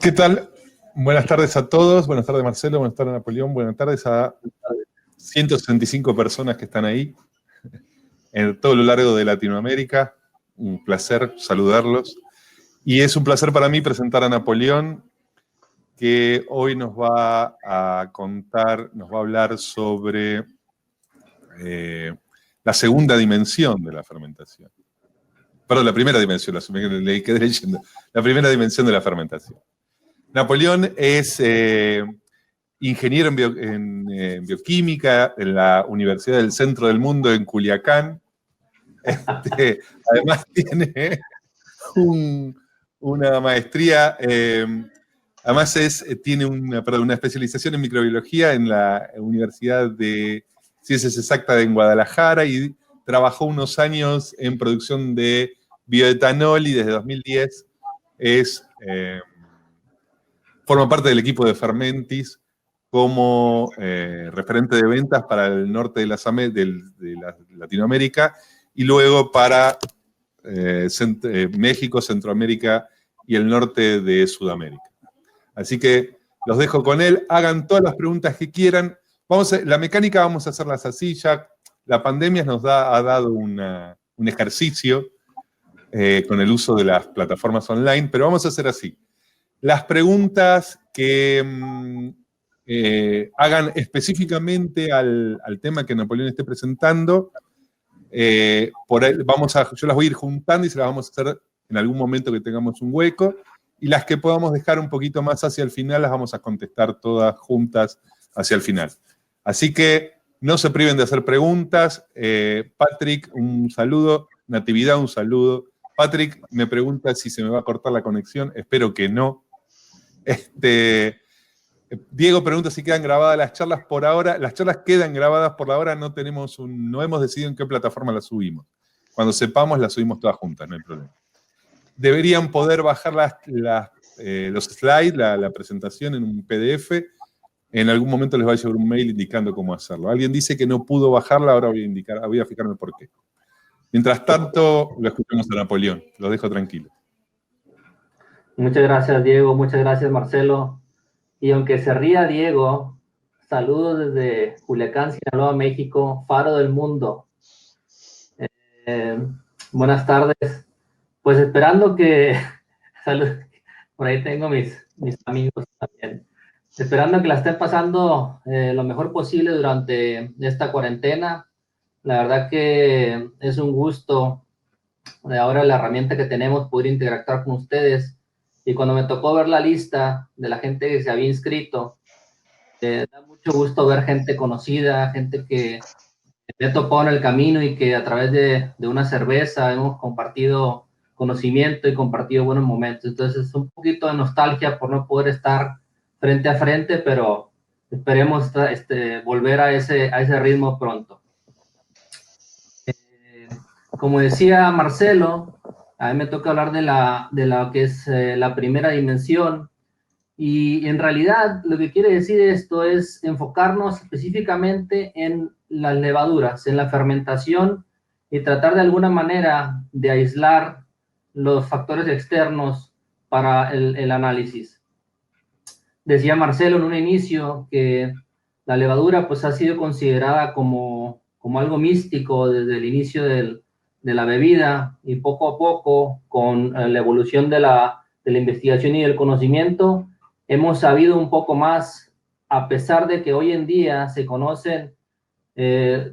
¿Qué tal? Buenas tardes a todos, buenas tardes Marcelo, buenas tardes Napoleón, buenas tardes a 165 personas que están ahí en todo lo largo de Latinoamérica. Un placer saludarlos. Y es un placer para mí presentar a Napoleón, que hoy nos va a contar, nos va a hablar sobre la segunda dimensión de la fermentación. Perdón, la primera dimensión, le quedé leyendo. La primera dimensión de la fermentación. Napoleón es ingeniero en bioquímica en la Universidad del Centro del Mundo en Culiacán. Además tiene una maestría, además tiene una especialización en microbiología en la Universidad de Ciencias Exactas en Guadalajara y trabajó unos años en producción de bioetanol y desde 2010 forma parte del equipo de Fermentis como referente de ventas para el norte de Latinoamérica y luego para México, Centroamérica y el norte de Sudamérica. Así que los dejo con él, hagan todas las preguntas que quieran. La mecánica vamos a hacerlas así, ya la pandemia nos ha dado un ejercicio con el uso de las plataformas online, pero vamos a hacer así. Las preguntas que hagan específicamente al tema que Napoleón esté presentando, yo las voy a ir juntando y se las vamos a hacer en algún momento que tengamos un hueco, y las que podamos dejar un poquito más hacia el final las vamos a contestar todas juntas hacia el final. Así que no se priven de hacer preguntas. Patrick, un saludo. Natividad, un saludo. Patrick me pregunta si se me va a cortar la conexión. Espero que no. Diego pregunta si quedan grabadas las charlas por ahora. Las charlas quedan grabadas por ahora, no hemos decidido en qué plataforma las subimos. Cuando sepamos, las subimos todas juntas, no hay problema. Deberían poder bajar los slides, la presentación en un PDF. En algún momento les va a llegar un mail indicando cómo hacerlo. Alguien dice que no pudo bajarla, ahora voy a fijarme por qué. Mientras tanto, lo escuchamos a Napoleón. Los dejo tranquilos. Muchas gracias, Diego. Muchas gracias, Marcelo. Y aunque se ría Diego, saludos desde Culiacán, Sinaloa, México, faro del mundo. Buenas tardes. Pues esperando que... Salud. Por ahí tengo mis amigos también. Esperando que la estén pasando lo mejor posible durante esta cuarentena. La verdad que es un gusto de ahora la herramienta que tenemos poder interactuar con ustedes. Y cuando me tocó ver la lista de la gente que se había inscrito, da mucho gusto ver gente conocida, gente que me ha topado en el camino y que a través de una cerveza hemos compartido conocimiento y compartido buenos momentos. Entonces es un poquito de nostalgia por no poder estar frente a frente, pero esperemos volver a ese ritmo pronto. Como decía Marcelo, a mí me toca hablar de la que es la primera dimensión, y en realidad lo que quiere decir esto es enfocarnos específicamente en las levaduras, en la fermentación, y tratar de alguna manera de aislar los factores externos para el análisis. Decía Marcelo en un inicio que la levadura pues ha sido considerada como algo místico desde el inicio de la bebida, y poco a poco con la evolución de la investigación y del conocimiento hemos sabido un poco más, a pesar de que hoy en día se conocen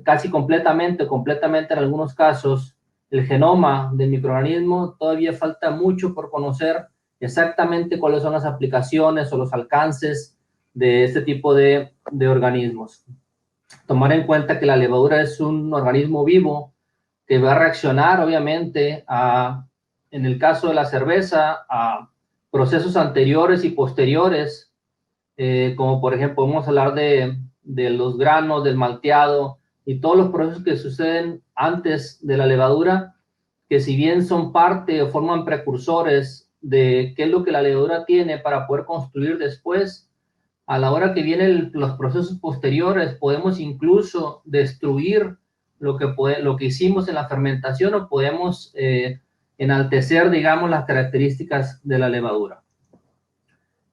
casi completamente en algunos casos el genoma del microorganismo. Todavía falta mucho por conocer exactamente cuáles son las aplicaciones o los alcances de este tipo de organismos. Tomar en cuenta que la levadura es un organismo vivo que va a reaccionar, obviamente, en el caso de la cerveza, a procesos anteriores y posteriores, como por ejemplo, podemos hablar de los granos, del malteado y todos los procesos que suceden antes de la levadura, que si bien son parte o forman precursores de qué es lo que la levadura tiene para poder construir después, a la hora que vienen los procesos posteriores, podemos incluso destruir lo que hicimos en la fermentación, o podemos enaltecer, digamos, las características de la levadura.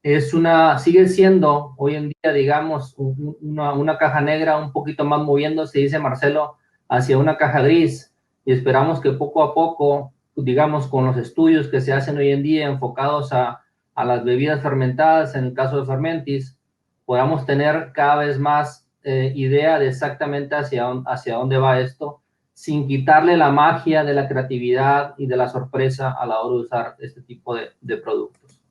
sigue siendo hoy en día, digamos, una caja negra un poquito más moviéndose, dice Marcelo, hacia una caja gris, y esperamos que poco a poco, digamos, con los estudios que se hacen hoy en día enfocados a las bebidas fermentadas, en el caso de Fermentis, podamos tener cada vez más idea de exactamente hacia dónde va esto, sin quitarle la magia de la creatividad y de la sorpresa a la hora de usar este tipo de productos.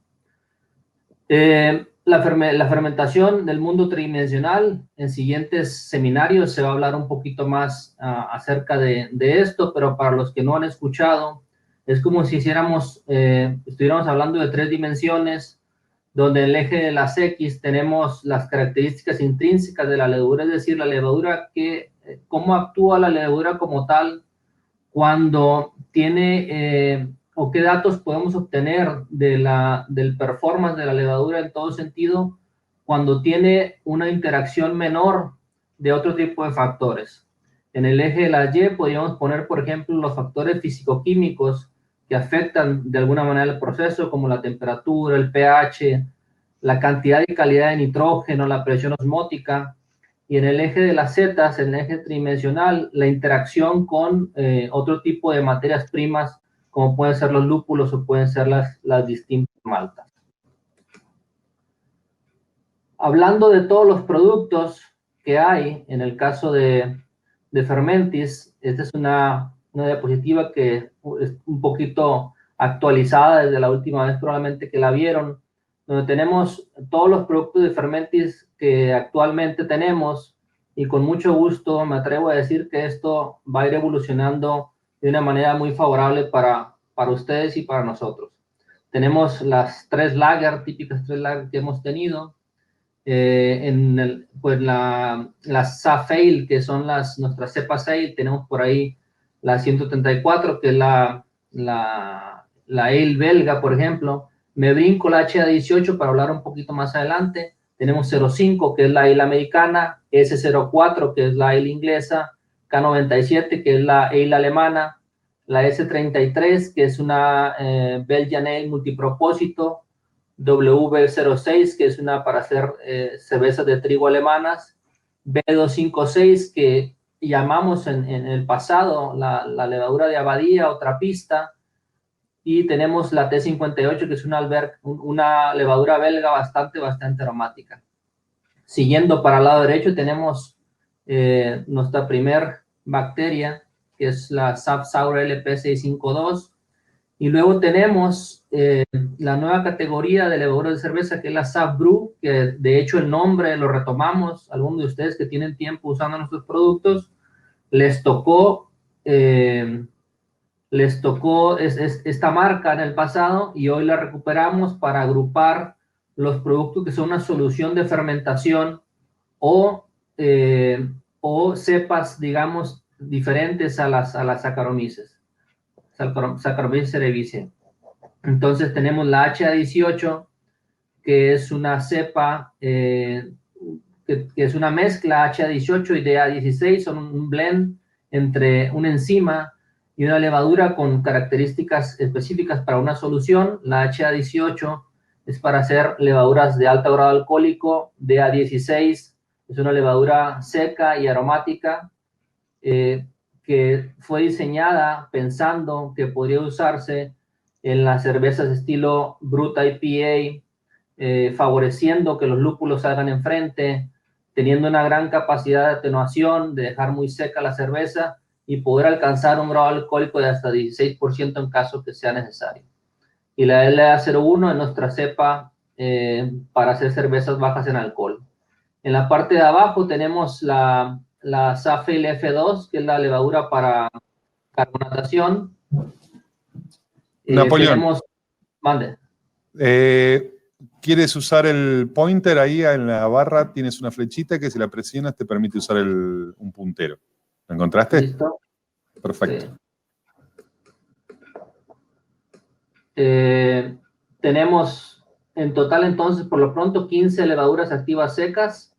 La fermentación del mundo tridimensional, en siguientes seminarios se va a hablar un poquito más acerca de esto, pero para los que no han escuchado, es como si estuviéramos hablando de 3 dimensiones, donde en el eje de las X tenemos las características intrínsecas de la levadura, es decir, la levadura, cómo actúa la levadura como tal cuando tiene, o qué datos podemos obtener del performance de la levadura en todo sentido cuando tiene una interacción menor de otro tipo de factores. En el eje de la Y podríamos poner, por ejemplo, los factores físico-químicos que afectan de alguna manera el proceso, como la temperatura, el pH, la cantidad y calidad de nitrógeno, la presión osmótica. Y en el eje de las zetas, en el eje tridimensional, la interacción con otro tipo de materias primas, como pueden ser los lúpulos o pueden ser las distintas maltas. Hablando de todos los productos que hay, en el caso de Fermentis, esta es una diapositiva que es un poquito actualizada desde la última vez probablemente que la vieron, donde tenemos todos los productos de Fermentis que actualmente tenemos, y con mucho gusto me atrevo a decir que esto va a ir evolucionando de una manera muy favorable para ustedes y para nosotros. Tenemos las 3 lager, típicas 3 lager que hemos tenido, pues las SAF Ale, que son nuestras cepas Ale, tenemos por ahí la 134, que es la Ale belga, por ejemplo. Me brinco la HA18 para hablar un poquito más adelante. Tenemos 05, que es la Ale americana, S04, que es la Ale inglesa, K97, que es la Ale alemana, la S33, que es una Belgian Ale multipropósito, W06, que es una para hacer cervezas de trigo alemanas, B256, que llamamos en el pasado la levadura de abadía o trapista, y tenemos la T58, que es una levadura belga bastante aromática. Siguiendo para el lado derecho tenemos nuestra primer bacteria, que es la SAF Sour LP652, y luego tenemos la nueva categoría de levadura de cerveza, que es la SAF Brew, que de hecho el nombre lo retomamos. Algunos de ustedes que tienen tiempo usando nuestros productos, les tocó esta marca en el pasado, y hoy la recuperamos para agrupar los productos que son una solución de fermentación o cepas, digamos, diferentes a las Saccharomyces. Saccharomyces cerevisiae. Entonces tenemos la HA18, que es una cepa que es una mezcla HA18 y DA16, son un blend entre una enzima y una levadura con características específicas para una solución. La HA18 es para hacer levaduras de alto grado alcohólico, DA16 es una levadura seca y aromática, que fue diseñada pensando que podría usarse en las cervezas estilo Brut IPA, favoreciendo que los lúpulos salgan enfrente, teniendo una gran capacidad de atenuación, de dejar muy seca la cerveza y poder alcanzar un grado alcohólico de hasta 16% en caso que sea necesario. Y la LA01 es nuestra cepa para hacer cervezas bajas en alcohol. En la parte de abajo tenemos la SAF Ale F2, que es la levadura para carbonatación. Napoleón, mande. ¿Quieres usar el pointer ahí en la barra? Tienes una flechita que si la presionas te permite usar un puntero. ¿Lo encontraste? ¿Listo? Perfecto. Sí. Tenemos en total entonces por lo pronto 15 levaduras activas secas,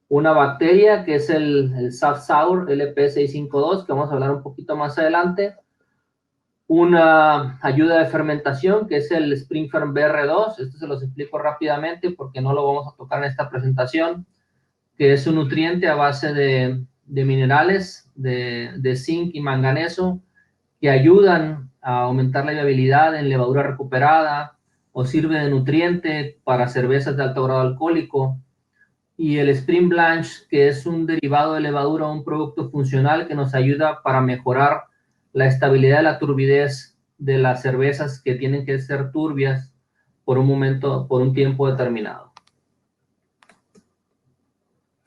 una bacteria que es el SAF Sour LP652, que vamos a hablar un poquito más adelante, una ayuda de fermentación, que es el SpringFerm BR2. Esto se los explico rápidamente porque no lo vamos a tocar en esta presentación, que es un nutriente a base de minerales, de zinc y manganeso, que ayudan a aumentar la viabilidad en levadura recuperada, o sirve de nutriente para cervezas de alto grado alcohólico. Y el Spring Blanch, que es un derivado de levadura, un producto funcional que nos ayuda para mejorar la estabilidad de la turbidez de las cervezas que tienen que ser turbias por un tiempo determinado.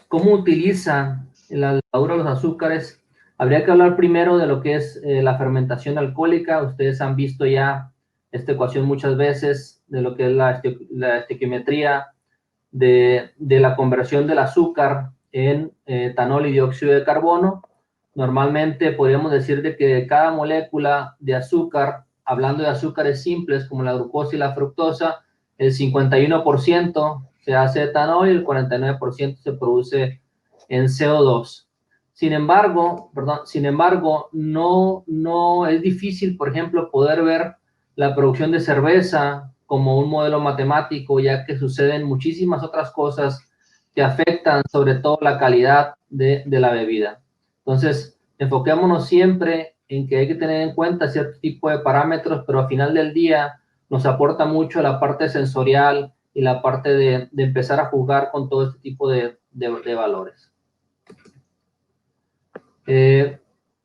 ¿Cómo utiliza la levadura los azúcares? Habría que hablar primero de lo que es la fermentación alcohólica. Ustedes han visto ya esta ecuación muchas veces de lo que es la estequiometría de la conversión del azúcar en etanol y dióxido de carbono. Normalmente podríamos decir de que cada molécula de azúcar, hablando de azúcares simples como la glucosa y la fructosa, el 51% se hace etanol y el 49% se produce en CO2. Sin embargo, no es difícil, por ejemplo, poder ver la producción de cerveza como un modelo matemático, ya que suceden muchísimas otras cosas que afectan sobre todo la calidad de la bebida. Entonces, enfoquémonos siempre en que hay que tener en cuenta cierto tipo de parámetros, pero al final del día nos aporta mucho la parte sensorial y la parte de empezar a jugar con todo este tipo de valores.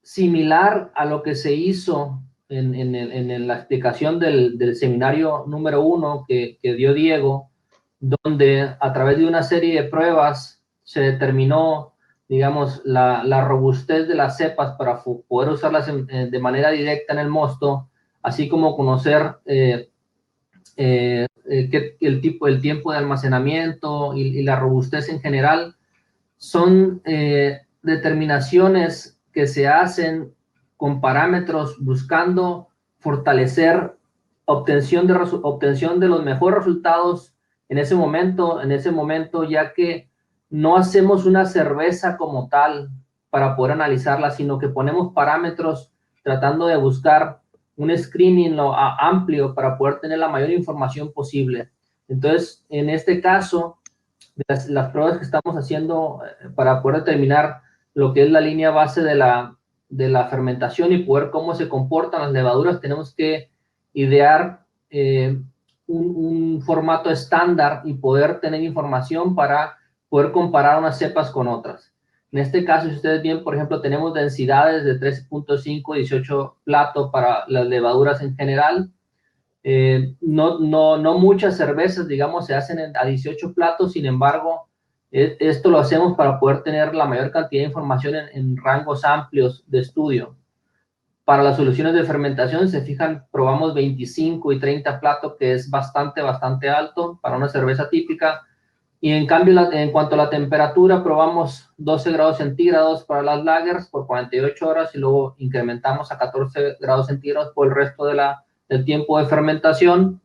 Similar a lo que se hizo en la explicación del seminario número 1 que dio Diego, donde a través de una serie de pruebas se determinó, digamos, la robustez de las cepas para poder usarlas de manera directa en el mosto, así como conocer el tiempo de almacenamiento y la robustez en general. Son determinaciones que se hacen con parámetros buscando fortalecer obtención de los mejores resultados en ese momento, ya que no hacemos una cerveza como tal para poder analizarla, sino que ponemos parámetros tratando de buscar un screening amplio para poder tener la mayor información posible. Entonces, en este caso, las pruebas que estamos haciendo para poder determinar lo que es la línea base de la fermentación y poder cómo se comportan las levaduras, tenemos que idear un formato estándar y poder tener información para poder comparar unas cepas con otras. En este caso, si ustedes ven, por ejemplo, tenemos densidades de 13.5, 18 plato para las levaduras en general. No muchas cervezas, digamos, se hacen a 18 platos, sin embargo, esto lo hacemos para poder tener la mayor cantidad de información en rangos amplios de estudio. Para las soluciones de fermentación, se fijan, probamos 25 y 30 platos, que es bastante alto para una cerveza típica. Y en cambio, en cuanto a la temperatura, probamos 12 grados centígrados para las lagers por 48 horas y luego incrementamos a 14 grados centígrados por el resto del tiempo de fermentación.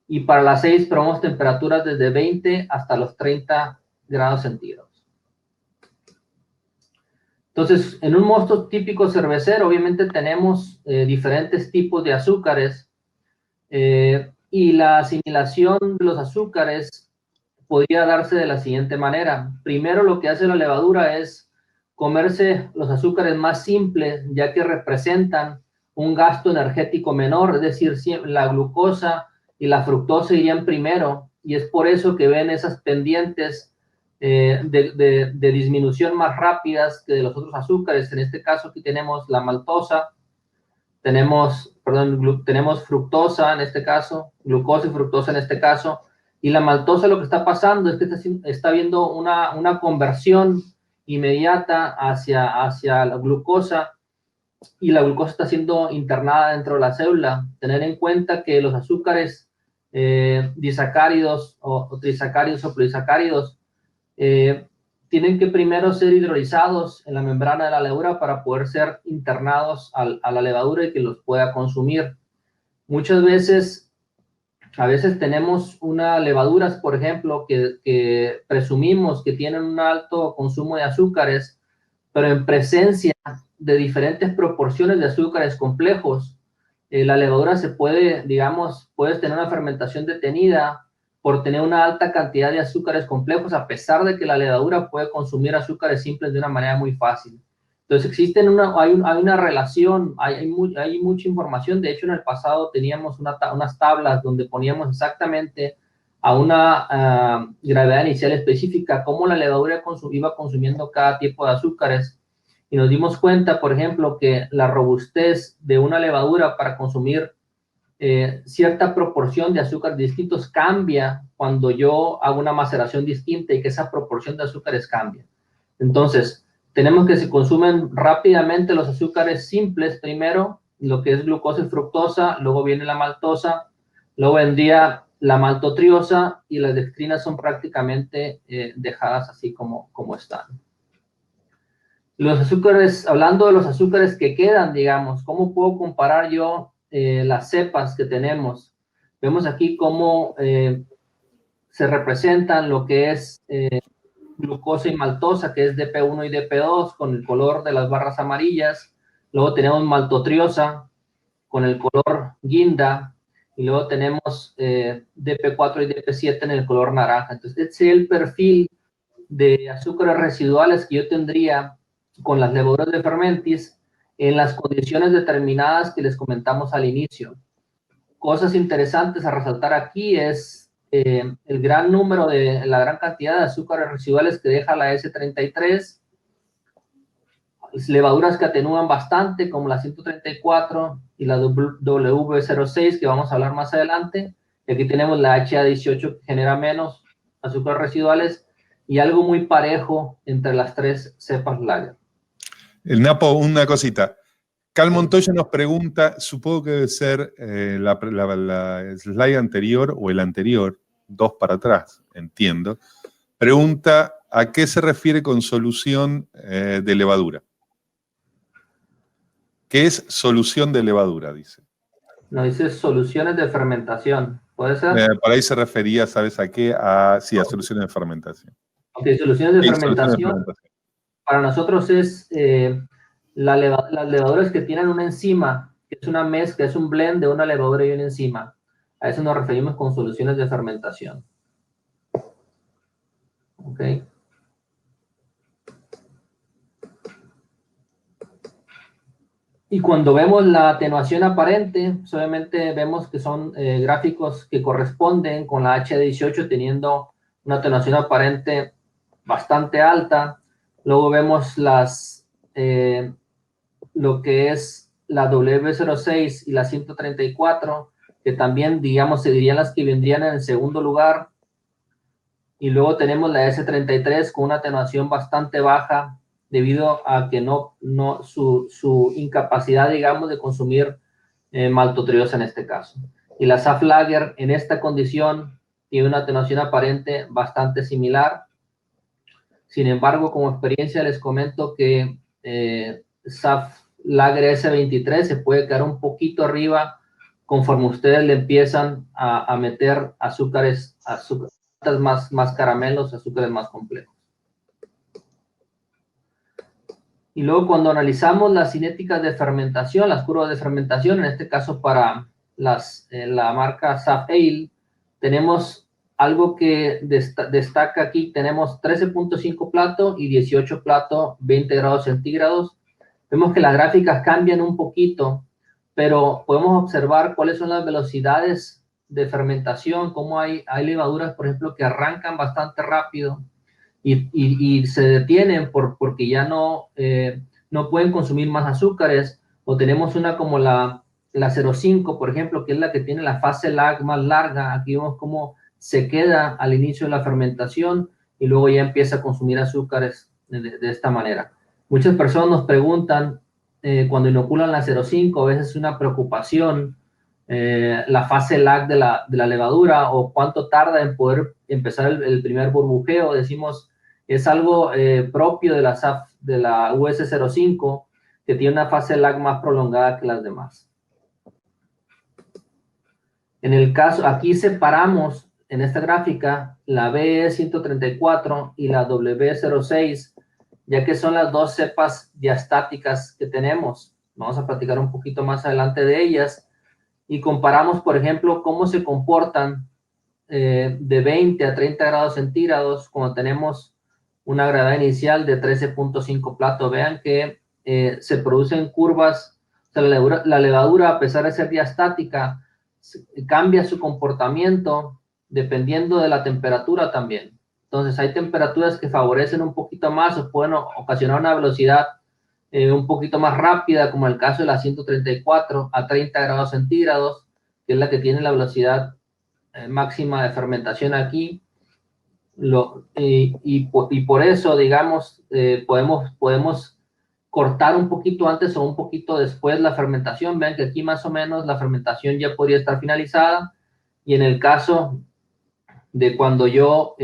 Y para las 6 probamos temperaturas desde 20 hasta los 30 grados centígrados. Entonces, en un mosto típico cervecero, obviamente tenemos diferentes tipos de azúcares y la asimilación de los azúcares podría darse de la siguiente manera. Primero, lo que hace la levadura es comerse los azúcares más simples, ya que representan un gasto energético menor, es decir, la glucosa y la fructosa irían primero, y es por eso que ven esas pendientes de disminución más rápidas que de los otros azúcares. En este caso aquí tenemos la maltosa, tenemos fructosa en este caso, glucosa y fructosa en este caso, y la maltosa lo que está pasando es que está habiendo una conversión inmediata hacia la glucosa, y la glucosa está siendo internada dentro de la célula. Tener en cuenta que los azúcares disacáridos o trisacáridos o polisacáridos tienen que primero ser hidrolizados en la membrana de la levadura para poder ser internados a la levadura y que los pueda consumir. A veces tenemos unas levaduras, por ejemplo, que presumimos que tienen un alto consumo de azúcares, pero en presencia de diferentes proporciones de azúcares complejos, la levadura se puede, digamos, puedes tener una fermentación detenida por tener una alta cantidad de azúcares complejos, a pesar de que la levadura puede consumir azúcares simples de una manera muy fácil. Entonces, hay una relación, hay mucha información. De hecho, en el pasado teníamos unas tablas donde poníamos exactamente a una gravedad inicial específica cómo la levadura iba consumiendo cada tipo de azúcares. Y nos dimos cuenta, por ejemplo, que la robustez de una levadura para consumir cierta proporción de azúcares distintos cambia cuando yo hago una maceración distinta y que esa proporción de azúcares cambia. Entonces, tenemos que se consumen rápidamente los azúcares simples primero, lo que es glucosa y fructosa, luego viene la maltosa, luego vendría la maltotriosa y las dextrinas son prácticamente dejadas así como están. Los azúcares, hablando de los azúcares que quedan, digamos, ¿cómo puedo comparar yo las cepas que tenemos? Vemos aquí cómo se representan lo que es glucosa y maltosa, que es DP1 y DP2, con el color de las barras amarillas. Luego tenemos maltotriosa, con el color guinda. Y luego tenemos DP4 y DP7 en el color naranja. Entonces, este es el perfil de azúcares residuales que yo tendría con las levaduras de fermentis en las condiciones determinadas que les comentamos al inicio. Cosas interesantes a resaltar aquí es el gran número la gran cantidad de azúcares residuales que deja la S33, levaduras que atenúan bastante como la 134 y la W06 que vamos a hablar más adelante. Y aquí tenemos la HA18 que genera menos azúcares residuales y algo muy parejo entre las tres cepas lager. El Napo, una cosita. Cal Montoya nos pregunta, supongo que debe ser la slide anterior o el anterior, 2 para atrás, entiendo. Pregunta, ¿a qué se refiere con solución de levadura? ¿Qué es solución de levadura? Dice. No, dice soluciones de fermentación. ¿Puede ser? Por ahí se refería, ¿sabes a qué? Sí, a soluciones de fermentación. Ok, soluciones de fermentación. Para nosotros es las levaduras que tienen una enzima, que es una mezcla, es un blend de una levadura y una enzima. A eso nos referimos con soluciones de fermentación. Ok. Y cuando vemos la atenuación aparente, pues obviamente vemos que son gráficos que corresponden con la H18 teniendo una atenuación aparente bastante alta. Luego vemos lo que es la W06 y la 134, que también, digamos, serían las que vendrían en el segundo lugar. Y luego tenemos la S33 con una atenuación bastante baja debido a que su incapacidad, digamos, de consumir maltotriosa en este caso. Y la SAF Lager en esta condición tiene una atenuación aparente bastante similar. Sin embargo, como experiencia les comento que SAF Lager S23 se puede quedar un poquito arriba conforme ustedes le empiezan a meter azúcares más caramelos, azúcares más complejos. Y luego cuando analizamos las cinéticas de fermentación, las curvas de fermentación, en este caso para la marca SAF Ale, tenemos algo que destaca aquí, tenemos 13.5 plato y 18 plato, 20 grados centígrados. Vemos que las gráficas cambian un poquito, pero podemos observar cuáles son las velocidades de fermentación, cómo hay levaduras, por ejemplo, que arrancan bastante rápido y se detienen porque ya no pueden consumir más azúcares, o tenemos una como la 0,5, por ejemplo, que es la que tiene la fase lag más larga. Aquí vemos cómo se queda al inicio de la fermentación y luego ya empieza a consumir azúcares de esta manera. Muchas personas nos preguntan cuando inoculan la 0,5, a veces es una preocupación la fase lag de la levadura o cuánto tarda en poder empezar el primer burbujeo. Decimos, es algo propio de la SAF, de la US05, que tiene una fase lag más prolongada que las demás. En el caso, aquí separamos en esta gráfica la BE134 y la W06, ya que son las dos cepas diastáticas que tenemos. Vamos a platicar un poquito más adelante de ellas. y comparamos, por ejemplo, cómo se comportan de 20 a 30 grados centígrados cuando tenemos una gravedad inicial de 13.5 plato. Vean que se producen curvas, o sea, la levadura, a pesar de ser diastática, cambia su comportamiento dependiendo de la temperatura también. Entonces, hay temperaturas que favorecen un poquito más o pueden ocasionar una velocidad un poquito más rápida, como el caso de la 134 a 30 grados centígrados, que es la que tiene la velocidad máxima de fermentación aquí. Y por eso, digamos, podemos cortar un poquito antes o un poquito después la fermentación. Vean que aquí más o menos la fermentación ya podría estar finalizada, y en el caso de cuando yo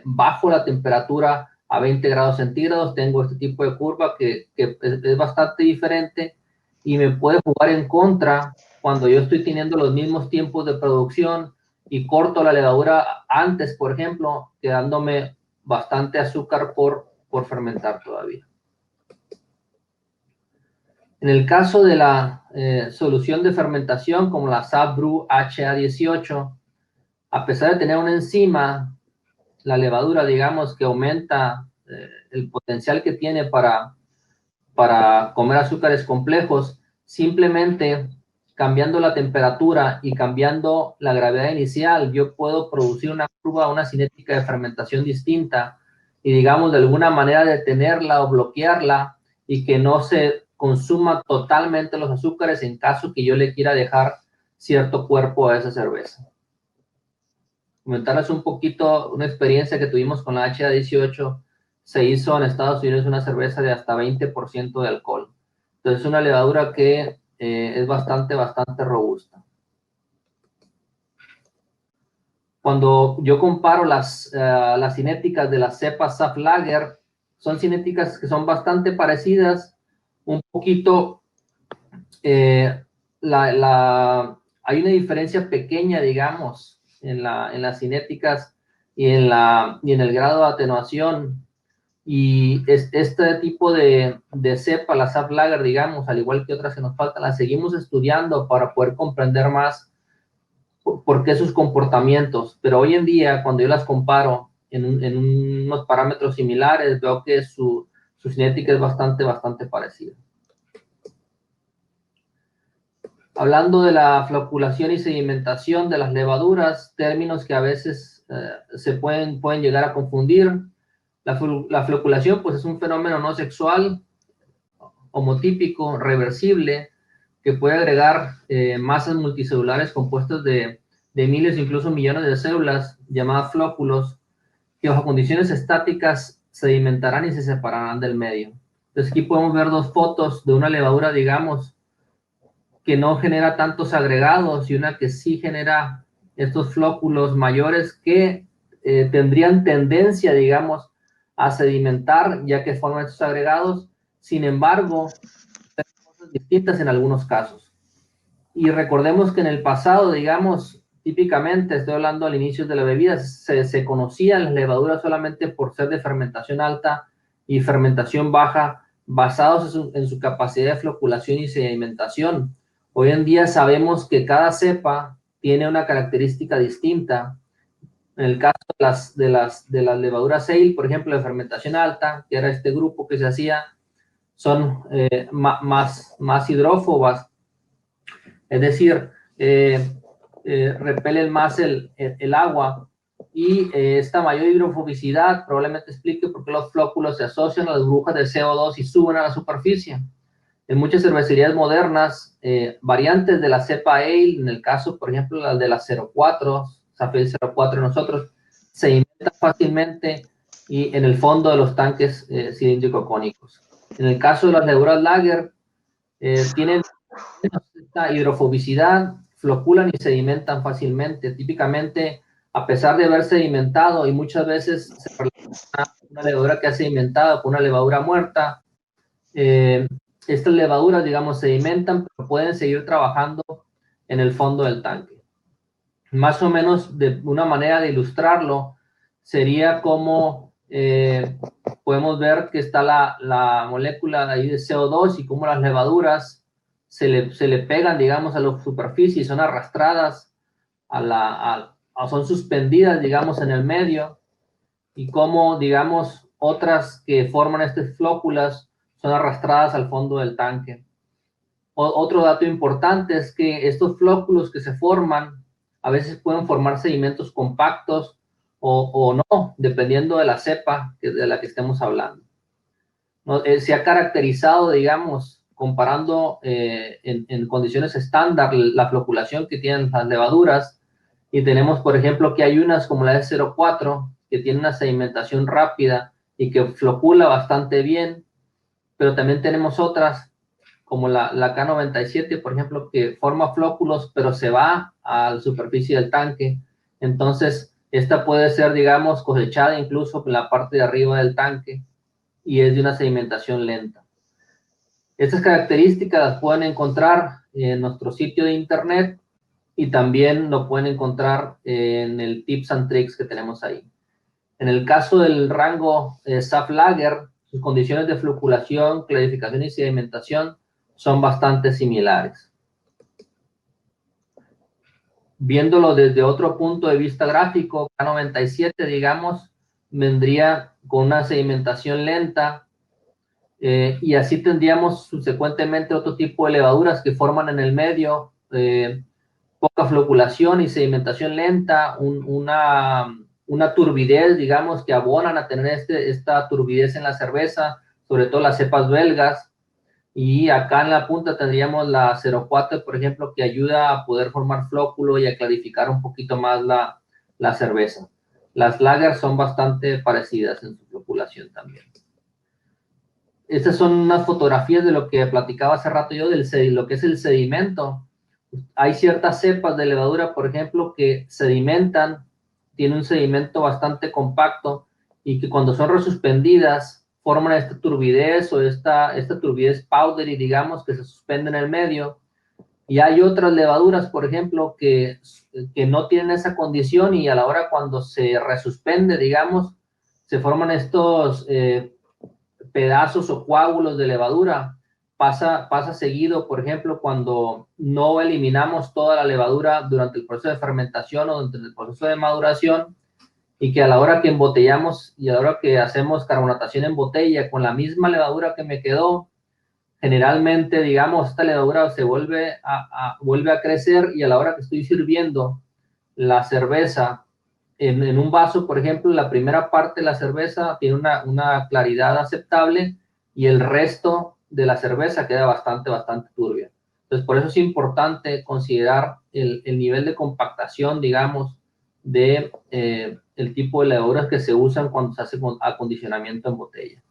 bajo la temperatura a 20 grados centígrados, tengo este tipo de curva que es bastante diferente y me puede jugar en contra cuando yo estoy teniendo los mismos tiempos de producción y corto la levadura antes, por ejemplo, quedándome bastante azúcar por fermentar todavía. En el caso de la solución de fermentación, como la SAF-Bru HA18, a pesar de tener una enzima, la levadura, digamos, que aumenta el potencial que tiene para comer azúcares complejos, simplemente cambiando la temperatura y cambiando la gravedad inicial, yo puedo producir una curva, una cinética de fermentación distinta y, digamos, de alguna manera detenerla o bloquearla y que no se consuma totalmente los azúcares en caso que yo le quiera dejar cierto cuerpo a esa cerveza. Comentarles un poquito una experiencia que tuvimos con la HA18. Se hizo en Estados Unidos una cerveza de hasta 20% de alcohol. Entonces, es una levadura que es bastante robusta. Cuando yo comparo las cinéticas de las cepas SAF Lager, son cinéticas que son bastante parecidas, un poquito, hay una diferencia pequeña, digamos, en las cinéticas y en el grado de atenuación. Y este tipo de cepa, la SAF Lager, digamos, al igual que otras que nos faltan, las seguimos estudiando para poder comprender más por qué sus comportamientos. Pero hoy en día, cuando yo las comparo en unos parámetros similares, veo que su cinética es bastante parecida. Hablando de la floculación y sedimentación de las levaduras, términos que a veces se pueden llegar a confundir. La floculación, pues, es un fenómeno no sexual, homotípico, reversible, que puede agregar masas multicelulares compuestas de miles, incluso millones de células, llamadas flóculos, que bajo condiciones estáticas sedimentarán y se separarán del medio. Entonces, aquí podemos ver dos fotos de una levadura, digamos, que no genera tantos agregados y una que sí genera estos flóculos mayores que tendrían tendencia, digamos, a sedimentar, ya que forman estos agregados. Sin embargo, hay cosas distintas en algunos casos. Y recordemos que en el pasado, digamos, típicamente, estoy hablando al inicio de la bebida, se conocían las levaduras solamente por ser de fermentación alta y fermentación baja, basados en su capacidad de floculación y sedimentación. Hoy en día sabemos que cada cepa tiene una característica distinta. En el caso de las levaduras ale, por ejemplo, de fermentación alta, que era este grupo que se hacía, son más hidrófobas, es decir, repelen más el agua, y esta mayor hidrofobicidad probablemente explique por qué los flóculos se asocian a las burbujas de CO2 y suben a la superficie. En muchas cervecerías modernas, variantes de la cepa ale, en el caso, por ejemplo, la de la 04, Safel 04 nosotros, se inventan fácilmente y en el fondo de los tanques cilíndrico-cónicos. En el caso de las levaduras lager, tienen esta hidrofobicidad, floculan y sedimentan fácilmente. Típicamente, a pesar de haber sedimentado, y muchas veces se relaciona una levadura que ha sedimentado con una levadura muerta, estas levaduras, digamos, sedimentan, pero pueden seguir trabajando en el fondo del tanque. Más o menos, de una manera de ilustrarlo, sería como podemos ver que está la molécula de ahí de CO2 y cómo las levaduras se le pegan, digamos, a la superficie y son arrastradas son suspendidas, digamos, en el medio, y cómo, digamos, otras que forman estas flóculas son arrastradas al fondo del tanque. Otro dato importante es que estos flóculos que se forman a veces pueden formar sedimentos compactos o no, dependiendo de la cepa de la que estemos hablando. ¿No? Se ha caracterizado, digamos, comparando en condiciones estándar la floculación que tienen las levaduras, y tenemos, por ejemplo, que hay unas como la E04 que tiene una sedimentación rápida y que flocula bastante bien, pero también tenemos otras como la K97, por ejemplo, que forma flóculos, pero se va a la superficie del tanque. Entonces, esta puede ser, digamos, cosechada incluso en la parte de arriba del tanque y es de una sedimentación lenta. Estas características las pueden encontrar en nuestro sitio de internet y también lo pueden encontrar en el Tips and Tricks que tenemos ahí. En el caso del rango SAF-Lager, sus condiciones de floculación, clarificación y sedimentación son bastante similares. Viéndolo desde otro punto de vista gráfico, K97, digamos, vendría con una sedimentación lenta, y así tendríamos subsecuentemente otro tipo de levaduras que forman en el medio, poca floculación y sedimentación lenta, una turbidez, digamos, que abonan a tener esta turbidez en la cerveza, sobre todo las cepas belgas. Y acá en la punta tendríamos la 04, por ejemplo, que ayuda a poder formar flóculo y a clarificar un poquito más la cerveza. Las lager son bastante parecidas en su floculación también. Estas son unas fotografías de lo que platicaba hace rato yo, lo que es el sedimento. Hay ciertas cepas de levadura, por ejemplo, que sedimentan, tienen un sedimento bastante compacto y que cuando son resuspendidas forman esta turbidez o esta turbidez powdery, digamos, que se suspende en el medio. Y hay otras levaduras, por ejemplo, que no tienen esa condición y a la hora cuando se resuspende, digamos, se forman estos pedazos o coágulos de levadura. Pasa seguido, por ejemplo, cuando no eliminamos toda la levadura durante el proceso de fermentación o durante el proceso de maduración, y que a la hora que embotellamos y a la hora que hacemos carbonatación en botella con la misma levadura que me quedó, generalmente, digamos, esta levadura se vuelve a crecer, y a la hora que estoy sirviendo la cerveza en un vaso, por ejemplo, la primera parte de la cerveza tiene una claridad aceptable y el resto de la cerveza queda bastante turbia. Entonces, por eso es importante considerar el nivel de compactación, digamos, de el tipo de levaduras que se usan cuando se hace acondicionamiento en botella.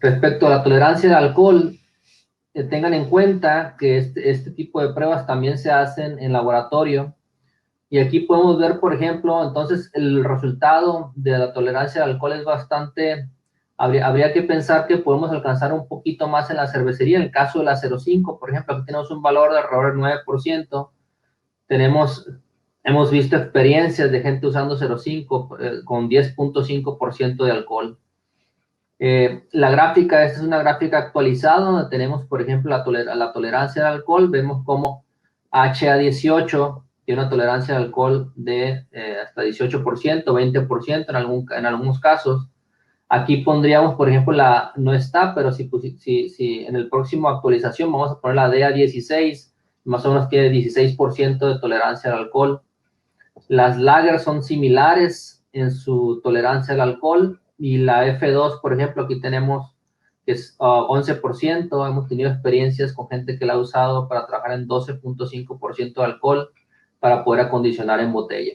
Respecto a la tolerancia al alcohol, tengan en cuenta que este tipo de pruebas también se hacen en laboratorio. Y aquí podemos ver, por ejemplo, entonces el resultado de la tolerancia al alcohol es bastante. Habría que pensar que podemos alcanzar un poquito más en la cervecería. En el caso de la 05, por ejemplo, aquí tenemos un valor de alrededor del 9%. Hemos visto experiencias de gente usando 05 con 10.5% de alcohol. La gráfica, esta es una gráfica actualizada donde tenemos, por ejemplo, la tolerancia al alcohol. Vemos como HA18 tiene una tolerancia al alcohol de hasta 18%, 20% en algunos casos. Aquí pondríamos, por ejemplo, no está, pero si en el próximo actualización vamos a poner la DA16, más o menos tiene 16% de tolerancia al alcohol. Las lager son similares en su tolerancia al alcohol, y la F2, por ejemplo, aquí tenemos que es 11%. Hemos tenido experiencias con gente que la ha usado para trabajar en 12.5% de alcohol para poder acondicionar en botella.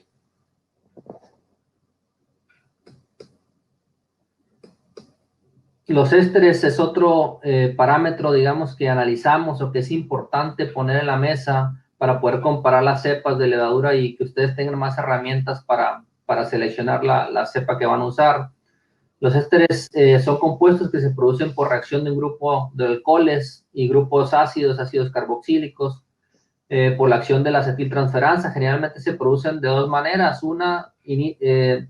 Los ésteres es otro parámetro, digamos, que analizamos o que es importante poner en la mesa para poder comparar las cepas de levadura y que ustedes tengan más herramientas para seleccionar la cepa que van a usar. Los ésteres son compuestos que se producen por reacción de un grupo de alcoholes y grupos ácidos carboxílicos, por la acción de la acetiltransferasa. Generalmente se producen de dos maneras. Una que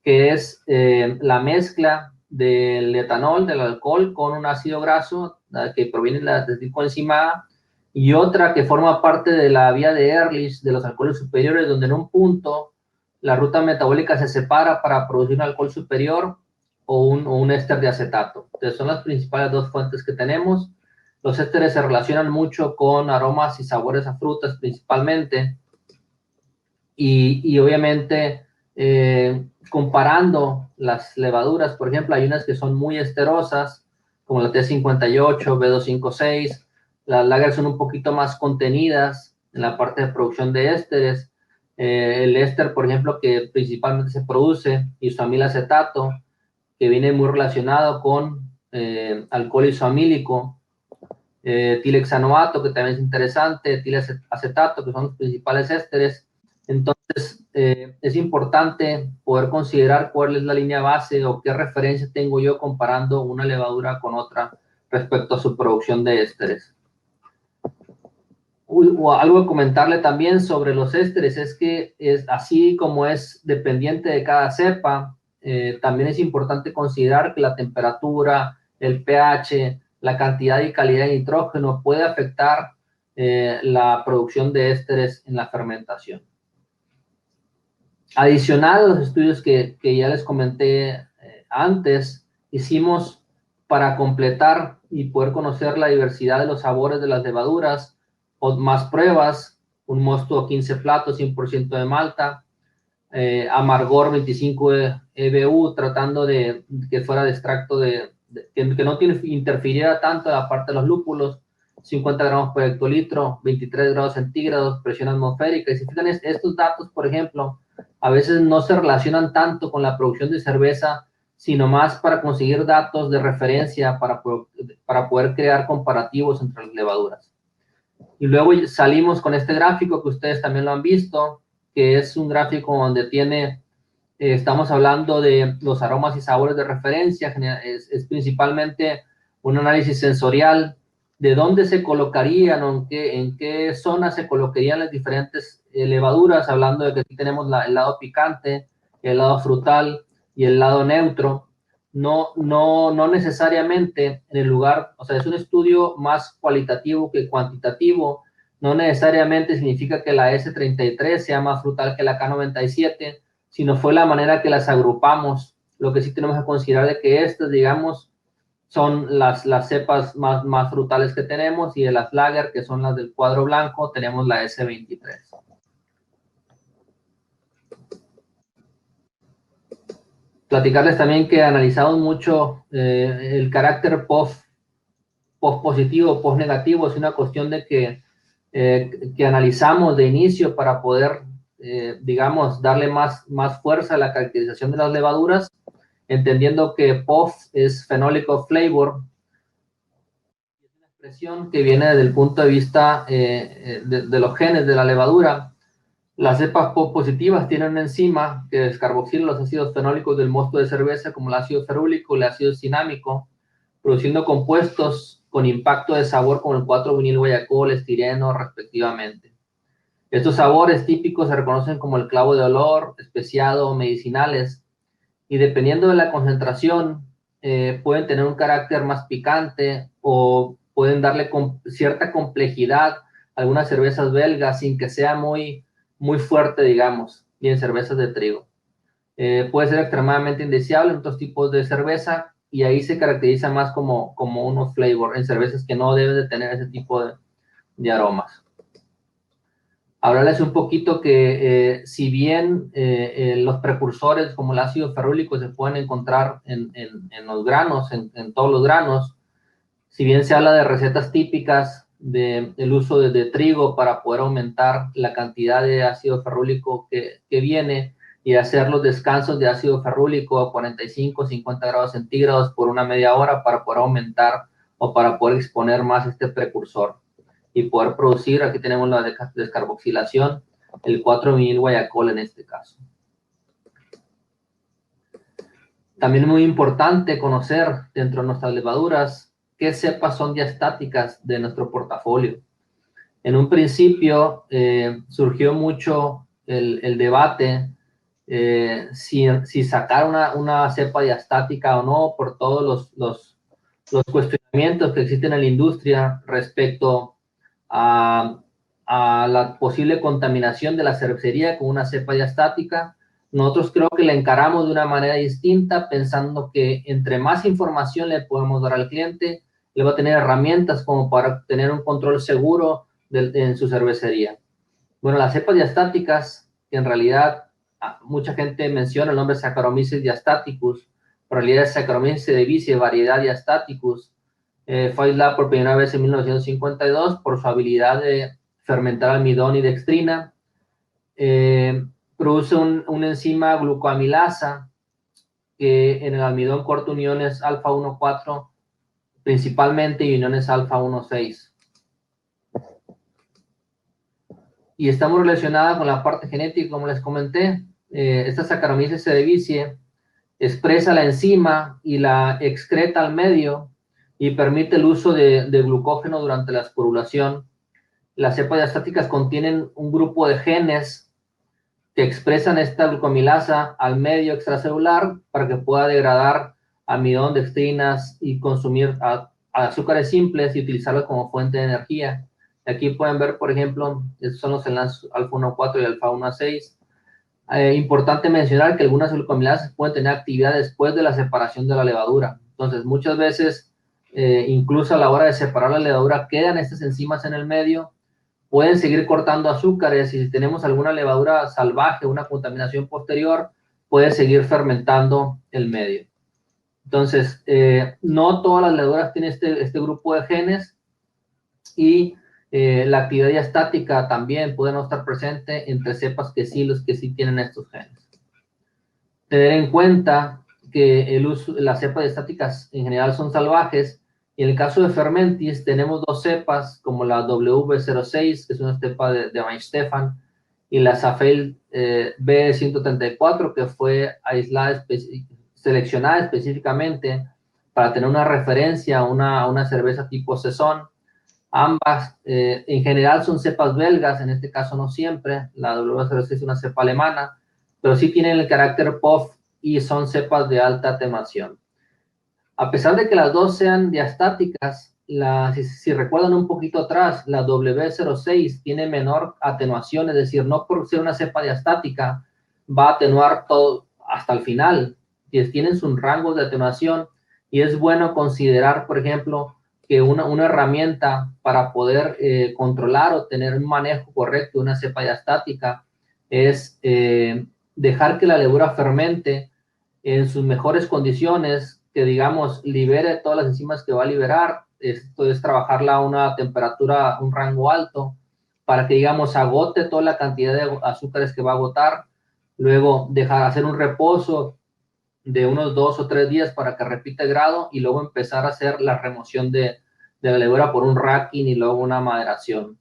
es la mezcla del etanol, del alcohol, con un ácido graso que proviene de tipo enzimada, y otra que forma parte de la vía de Ehrlich de los alcoholes superiores, donde en un punto la ruta metabólica se separa para producir un alcohol superior o un éster de acetato. Entonces son las principales dos fuentes que tenemos. Los ésteres se relacionan mucho con aromas y sabores a frutas principalmente, y obviamente comparando las levaduras, por ejemplo, hay unas que son muy esterosas, como la T58, B256, las lager son un poquito más contenidas en la parte de producción de ésteres. El éster, por ejemplo, que principalmente se produce, isoamilacetato, que viene muy relacionado con alcohol isoamílico, tilexanoato, que también es interesante, etilacetato, que son los principales ésteres. Entonces, es importante poder considerar cuál es la línea base o qué referencia tengo yo comparando una levadura con otra respecto a su producción de ésteres. O algo que comentarle también sobre los ésteres es que es así como es dependiente de cada cepa, también es importante considerar que la temperatura, el pH, la cantidad y calidad de nitrógeno puede afectar la producción de ésteres en la fermentación. Adicional a los estudios que ya les comenté antes, hicimos para completar y poder conocer la diversidad de los sabores de las levaduras, o más pruebas, un mosto 15 platos, 100% de malta, amargor 25 EBU, tratando de que fuera de extracto que no interfiriera tanto la parte de los lúpulos, 50 gramos por hectolitro, 23 grados centígrados, presión atmosférica. Y si fijan, estos datos, por ejemplo, a veces no se relacionan tanto con la producción de cerveza, sino más para conseguir datos de referencia para poder crear comparativos entre las levaduras. Y luego salimos con este gráfico que ustedes también lo han visto, que es un gráfico donde estamos hablando de los aromas y sabores de referencia, es principalmente un análisis sensorial de dónde se colocarían o en qué zonas se colocarían las diferentes levaduras, hablando de que aquí tenemos el lado picante, el lado frutal y el lado neutro. No necesariamente en el lugar, o sea, es un estudio más cualitativo que cuantitativo. No necesariamente significa que la S33 sea más frutal que la K97, sino fue la manera que las agrupamos. Lo que sí tenemos que considerar de que estas, digamos, son las cepas más frutales que tenemos, y de las lager, que son las del cuadro blanco, tenemos la S23. Platicarles también que analizamos mucho el carácter post-positivo, post-negativo. Es una cuestión de que analizamos de inicio para poder, digamos, darle más fuerza a la caracterización de las levaduras, entendiendo que post es phenolic of flavor, es una expresión que viene desde el punto de vista de los genes de la levadura. Las cepas positivas tienen una enzima que descarboxila los ácidos fenólicos del mosto de cerveza, como el ácido ferúlico y el ácido cinámico, produciendo compuestos con impacto de sabor como el 4-vinil guayacol, estireno, respectivamente. Estos sabores típicos se reconocen como el clavo de olor, especiado o medicinales, y dependiendo de la concentración, pueden tener un carácter más picante o pueden darle cierta complejidad a algunas cervezas belgas sin que sea muy fuerte, digamos, y en cervezas de trigo. Puede ser extremadamente indeseable en otros tipos de cerveza, y ahí se caracteriza más como unos flavor en cervezas que no deben de tener ese tipo de aromas. Hablarles un poquito que si bien los precursores como el ácido ferúlico se pueden encontrar en los granos, en todos los granos, si bien se habla de recetas típicas del uso de trigo para poder aumentar la cantidad de ácido ferúlico que viene, y hacer los descansos de ácido ferúlico a 45, 50 grados centígrados por una media hora para poder aumentar o para poder exponer más este precursor y poder producir, aquí tenemos la descarboxilación, el 4-vinil guayacol en este caso. También es muy importante conocer dentro de nuestras levaduras qué cepas son diastáticas de nuestro portafolio. En un principio surgió mucho el debate si sacar una cepa diastática o no, por todos los cuestionamientos que existen en la industria respecto a la posible contaminación de la cervecería con una cepa diastática. Nosotros creo que la encaramos de una manera distinta, pensando que entre más información le podemos dar al cliente, le va a tener herramientas como para tener un control seguro en su cervecería. Bueno, las cepas diastáticas, que en realidad mucha gente menciona el nombre Saccharomyces diastaticus, pero en realidad es Saccharomyces cerevisiae, variedad diastaticus. Fue aislada por primera vez en 1952 por su habilidad de fermentar almidón y dextrina. Produce una enzima glucoamilasa que en el almidón corta uniones alfa 1,4 principalmente y uniones alfa 1,6. Y está muy relacionada con la parte genética, como les comenté. Esta Saccharomyces cerevisiae expresa la enzima y la excreta al medio y permite el uso de glucógeno durante la esporulación. Las cepas diastáticas contienen un grupo de genes que expresan esta glucoamilasa al medio extracelular para que pueda degradar almidón, dextrinas y consumir azúcares simples y utilizarlos como fuente de energía. Aquí pueden ver, por ejemplo, estos son los enlaces alfa 1,4 y alfa 1,6. Importante mencionar que algunas glucoamilasas pueden tener actividad después de la separación de la levadura. Entonces, muchas veces, incluso a la hora de separar la levadura, quedan estas enzimas en el medio, pueden seguir cortando azúcares y si tenemos alguna levadura salvaje, una contaminación posterior, puede seguir fermentando el medio. Entonces, no todas las levaduras tienen este grupo de genes y la actividad diastática también puede no estar presente entre cepas que sí, los que sí tienen estos genes. Tener en cuenta que las cepas diastáticas en general son salvajes. Y en el caso de Fermentis, tenemos dos cepas, como la W06, que es una cepa de Weihenstephan, y la Safale B134, que fue aislada, seleccionada específicamente para tener una referencia a una cerveza tipo Saison. Ambas, en general, son cepas belgas, en este caso no siempre. La W06 es una cepa alemana, pero sí tienen el carácter POF y son cepas de alta atenuación. A pesar de que las dos sean diastáticas, si recuerdan un poquito atrás, la W06 tiene menor atenuación, es decir, no por ser una cepa diastática va a atenuar todo hasta el final. Tienen sus rangos de atenuación y es bueno considerar, por ejemplo, que una herramienta para poder controlar o tener un manejo correcto de una cepa diastática es dejar que la levadura fermente en sus mejores condiciones, que digamos libere todas las enzimas que va a liberar. Esto es trabajarla a una temperatura, un rango alto, para que digamos agote toda la cantidad de azúcares que va a agotar, luego dejar hacer un reposo de unos 2 o 3 días para que repita el grado y luego empezar a hacer la remoción de la levadura por un racking y luego una maderación.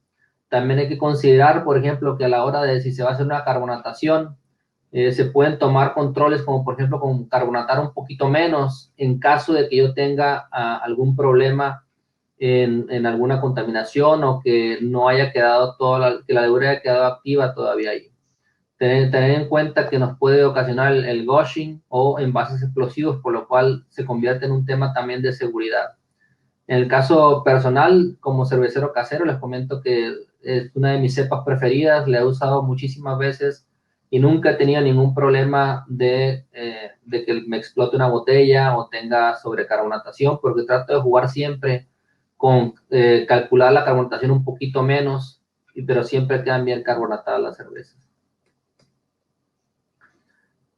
También hay que considerar, por ejemplo, que a la hora de si se va a hacer una carbonatación, se pueden tomar controles como por ejemplo con carbonatar un poquito menos en caso de que yo tenga algún problema en alguna contaminación o que no haya quedado que la levadura haya quedado activa todavía ahí. Tener en cuenta que nos puede ocasionar el gushing o envases explosivos, por lo cual se convierte en un tema también de seguridad. En el caso personal, como cervecero casero, les comento que es una de mis cepas preferidas, la he usado muchísimas veces y nunca he tenido ningún problema de que me explote una botella o tenga sobrecarbonatación, porque trato de jugar siempre con calcular la carbonatación un poquito menos, pero siempre quedan bien carbonatadas las cervezas.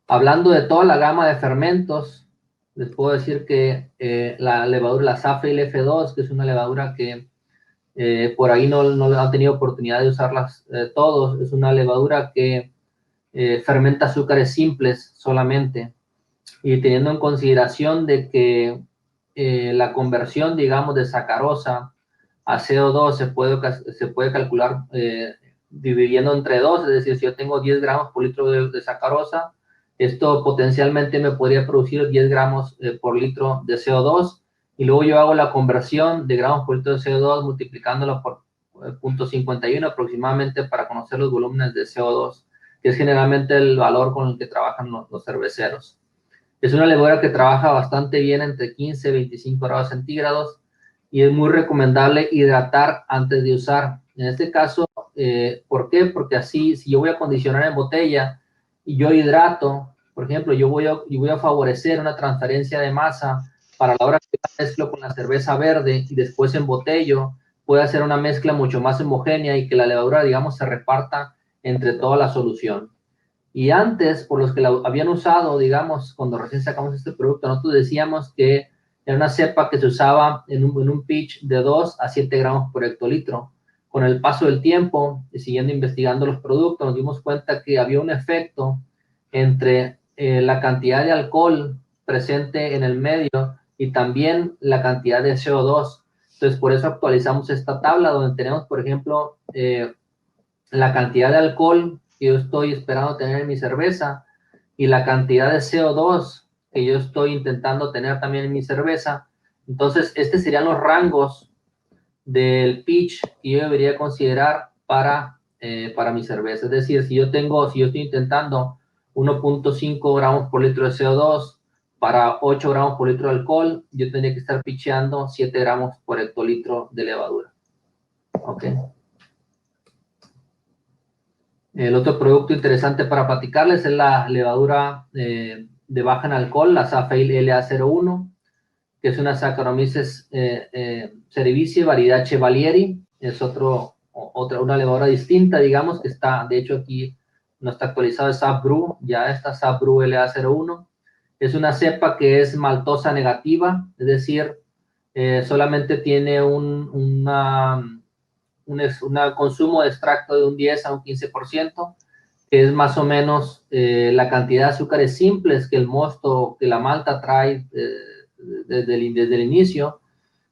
Hablando de toda la gama de fermentos, les puedo decir que la levadura, la Safale F2, que es una levadura que por ahí no han tenido oportunidad de usarlas todos, es una levadura que fermenta azúcares simples solamente, y teniendo en consideración de que la conversión, digamos, de sacarosa a CO2 se puede calcular dividiendo entre 2, es decir, si yo tengo 10 gramos por litro de sacarosa, esto potencialmente me podría producir 10 gramos por litro de CO2, y luego yo hago la conversión de gramos por litro de CO2 multiplicándolo por 0.51 aproximadamente para conocer los volúmenes de CO2 que es generalmente el valor con el que trabajan los cerveceros. Es una levadura que trabaja bastante bien entre 15 y 25 grados centígrados y es muy recomendable hidratar antes de usar. En este caso, ¿por qué? Porque así, si yo voy a condicionar en botella y yo hidrato, por ejemplo, yo voy a favorecer una transferencia de masa para la hora que la mezclo con la cerveza verde y después embotello, puede hacer una mezcla mucho más homogénea y que la levadura, digamos, se reparta entre toda la solución. Y antes, por los que la habían usado, digamos, cuando recién sacamos este producto, nosotros decíamos que era una cepa que se usaba en un pitch de 2 a 7 gramos por hectolitro. Con el paso del tiempo, y siguiendo investigando los productos, nos dimos cuenta que había un efecto entre la cantidad de alcohol presente en el medio y también la cantidad de CO2. Entonces, por eso actualizamos esta tabla donde tenemos, por ejemplo, la cantidad de alcohol que yo estoy esperando tener en mi cerveza y la cantidad de CO2 que yo estoy intentando tener también en mi cerveza. Entonces, estos serían los rangos del pitch que yo debería considerar para mi cerveza. Es decir, si yo estoy intentando 1.5 gramos por litro de CO2 para 8 gramos por litro de alcohol, yo tendría que estar pitcheando 7 gramos por hectolitro de levadura. ¿Ok? El otro producto interesante para platicarles es la levadura de baja en alcohol, la SAF Ale LA01, que es una Saccharomyces cerevisiae, variedad Chevalieri. Es una levadura distinta, digamos, que está, de hecho, aquí no está actualizado, es SAF Brew, ya está SAF Brew LA01. Es una cepa que es maltosa negativa, es decir, solamente tiene un consumo de extracto de un 10 a un 15%, que es más o menos la cantidad de azúcares simples que el mosto, que la malta trae desde el inicio,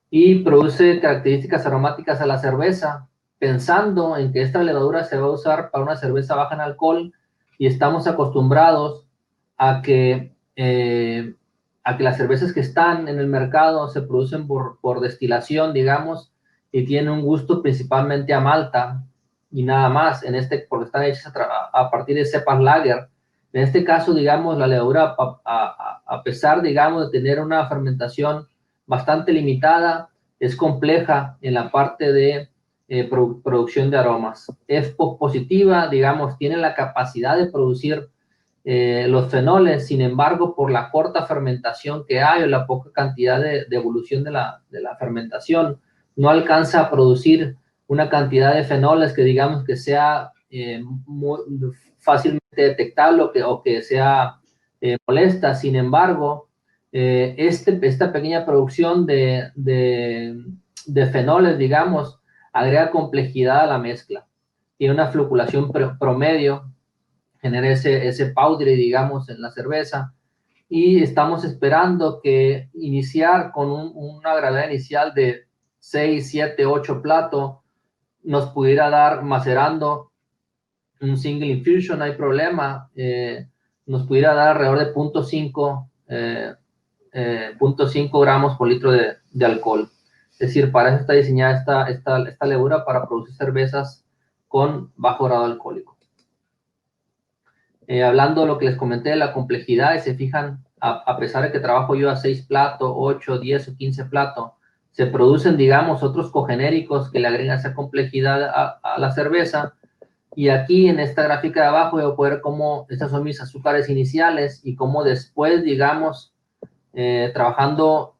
y produce características aromáticas a la cerveza, pensando en que esta levadura se va a usar para una cerveza baja en alcohol, y estamos acostumbrados a que las cervezas que están en el mercado se producen por destilación, digamos, y tienen un gusto principalmente a malta y nada más, porque están hechas a partir de cepas lager. En este caso, digamos, la levadura, a pesar, digamos, de tener una fermentación bastante limitada, es compleja en la parte de producción de aromas. Es positiva, digamos, tiene la capacidad de producir los fenoles, sin embargo, por la corta fermentación que hay o la poca cantidad de evolución de la fermentación, no alcanza a producir una cantidad de fenoles que digamos que sea muy fácilmente detectable o que sea molesta. Sin embargo, esta pequeña producción de fenoles, digamos, agrega complejidad a la mezcla. Tiene una floculación promedio, genera ese powder, digamos, en la cerveza, y estamos esperando que iniciar con una gravedad inicial de 6, 7, 8 platos nos pudiera dar, macerando un single infusion, no hay problema, nos pudiera dar alrededor de 0.5 gramos por litro de alcohol. Es decir, para eso está diseñada esta levadura, para producir cervezas con bajo grado alcohólico. Hablando de lo que les comenté de la complejidad, y se fijan, a pesar de que trabajo yo a 6 platos, 8, 10 o 15 platos, se producen, digamos, otros cogenéricos que le agregan esa complejidad a la cerveza. Y aquí en esta gráfica de abajo voy a poder cómo estas son mis azúcares iniciales y cómo después, digamos, trabajando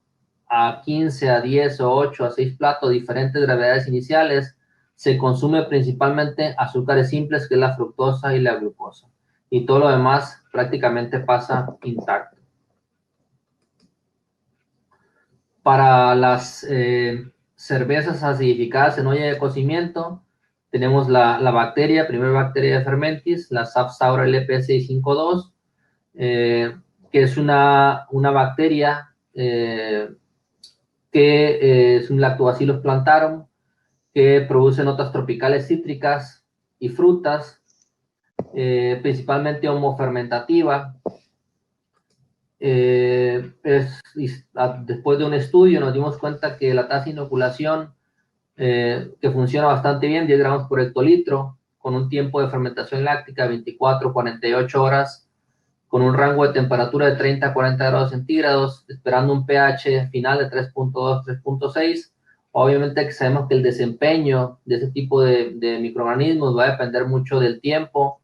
a 15, a 10 o 8, a 6 platos, diferentes gravedades iniciales, se consume principalmente azúcares simples, que es la fructosa y la glucosa. Y todo lo demás prácticamente pasa intacto. Para las cervezas acidificadas en olla de cocimiento, tenemos la bacteria, primera bacteria de Fermentis, la SAF Saura LP652, que es una bacteria que es un Lactobacillus plantarum, que produce notas tropicales cítricas y frutas, principalmente homofermentativa. Después de un estudio nos dimos cuenta que la tasa de inoculación, que funciona bastante bien, 10 gramos por hectolitro, con un tiempo de fermentación láctica de 24, 48 horas, con un rango de temperatura de 30 a 40 grados centígrados, esperando un pH final de 3.2, 3.6. Obviamente que sabemos que el desempeño de ese tipo de microorganismos va a depender mucho del tiempo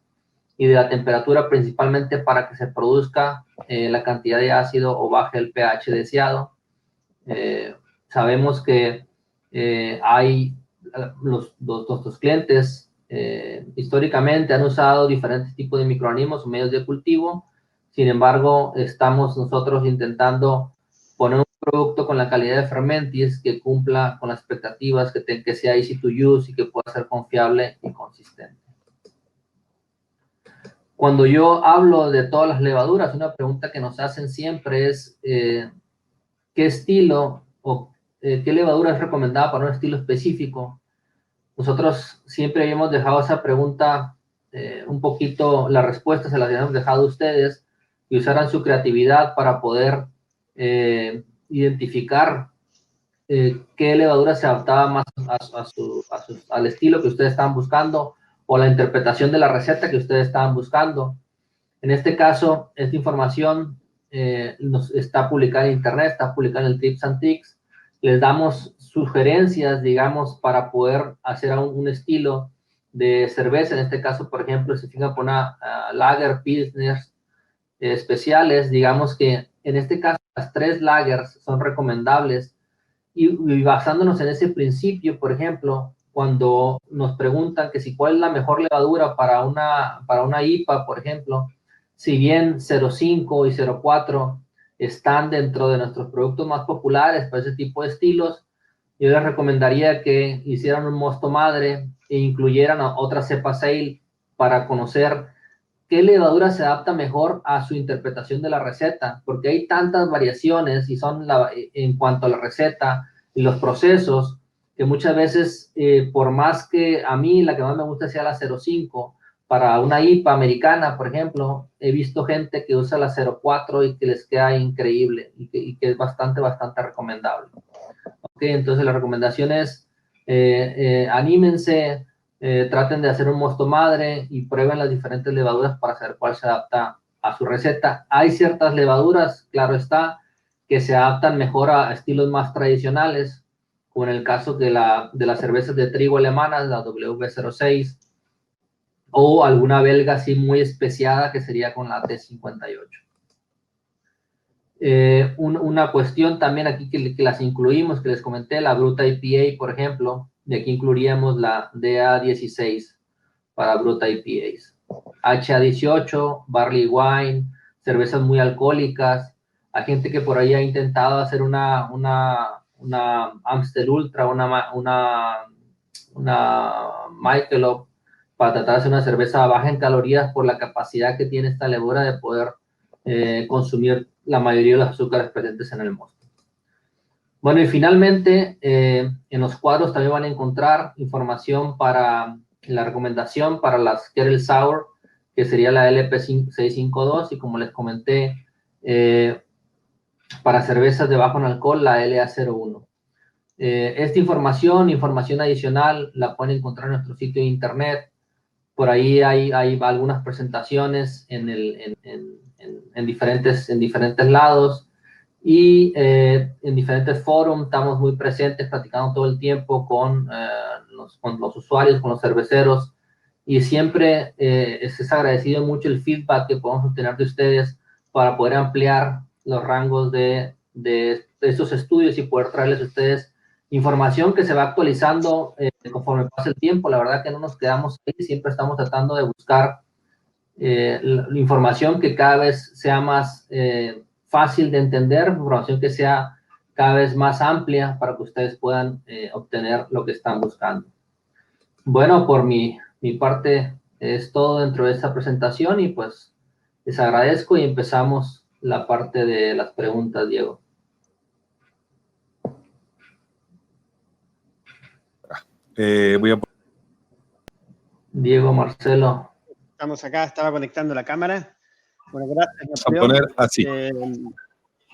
y de la temperatura, principalmente para que se produzca la cantidad de ácido o baje el pH deseado. Sabemos que hay nuestros clientes históricamente han usado diferentes tipos de microorganismos o medios de cultivo. Sin embargo, estamos nosotros intentando poner un producto con la calidad de Fermentis que cumpla con las expectativas, que sea easy to use y que pueda ser confiable y consistente. Cuando yo hablo de todas las levaduras, una pregunta que nos hacen siempre es ¿qué estilo o qué levadura es recomendada para un estilo específico? Nosotros siempre habíamos dejado esa pregunta un poquito, la respuesta se la habíamos dejado a ustedes y usaran su creatividad para poder identificar qué levadura se adaptaba más al estilo que ustedes estaban buscando o la interpretación de la receta que ustedes estaban buscando. En este caso, esta información está publicada en internet, está publicada en el Tips and Tricks. Les damos sugerencias, digamos, para poder hacer un estilo de cerveza. En este caso, por ejemplo, se fijan por una lager, pilsners especiales. Digamos que en este caso las 3 lagers son recomendables y basándonos en ese principio, por ejemplo, cuando nos preguntan que si cuál es la mejor levadura para una IPA, por ejemplo, si bien 0.5 y 0.4 están dentro de nuestros productos más populares para ese tipo de estilos, yo les recomendaría que hicieran un mosto madre e incluyeran a otra cepa ale para conocer qué levadura se adapta mejor a su interpretación de la receta, porque hay tantas variaciones y son en cuanto a la receta y los procesos, que muchas veces, por más que a mí la que más me gusta sea la 0.5, para una IPA americana, por ejemplo, he visto gente que usa la 0.4 y que les queda increíble y que es bastante recomendable. Okay, entonces la recomendación es anímense, traten de hacer un mosto madre y prueben las diferentes levaduras para saber cuál se adapta a su receta. Hay ciertas levaduras, claro está, que se adaptan mejor a estilos más tradicionales, como en el caso de las cervezas de trigo alemanas, la W06, o alguna belga así muy especiada que sería con la T58. Una cuestión también aquí que las incluimos, que les comenté, la Bruta IPA, por ejemplo, de aquí incluiríamos la DA16 para Bruta IPAs. HA18, Barley Wine, cervezas muy alcohólicas. Hay gente que por ahí ha intentado hacer una Amstel Ultra, una Michelob, para tratar de hacer una cerveza baja en calorías por la capacidad que tiene esta levadura de poder consumir la mayoría de los azúcares presentes en el mosto. Bueno, y finalmente, en los cuadros también van a encontrar información para la recomendación para las Kettle Sour, que sería la LP652, y como les comenté, para cervezas de bajo en alcohol, la LA01. Esta información adicional, la pueden encontrar en nuestro sitio de internet. Por ahí hay algunas presentaciones en diferentes lados y en diferentes foros estamos muy presentes, platicando todo el tiempo con los usuarios, con los cerveceros, y siempre es agradecido mucho el feedback que podemos obtener de ustedes para poder ampliar los rangos de estos estudios y poder traerles a ustedes información que se va actualizando conforme pasa el tiempo. La verdad que no nos quedamos ahí, siempre estamos tratando de buscar la información que cada vez sea más fácil de entender, información que sea cada vez más amplia para que ustedes puedan obtener lo que están buscando. Bueno, por mi parte es todo dentro de esta presentación y pues les agradezco y empezamos la parte de las preguntas, Diego. Voy a... Diego, Marcelo. Estamos acá, estaba conectando la cámara. Bueno, gracias. A poner así.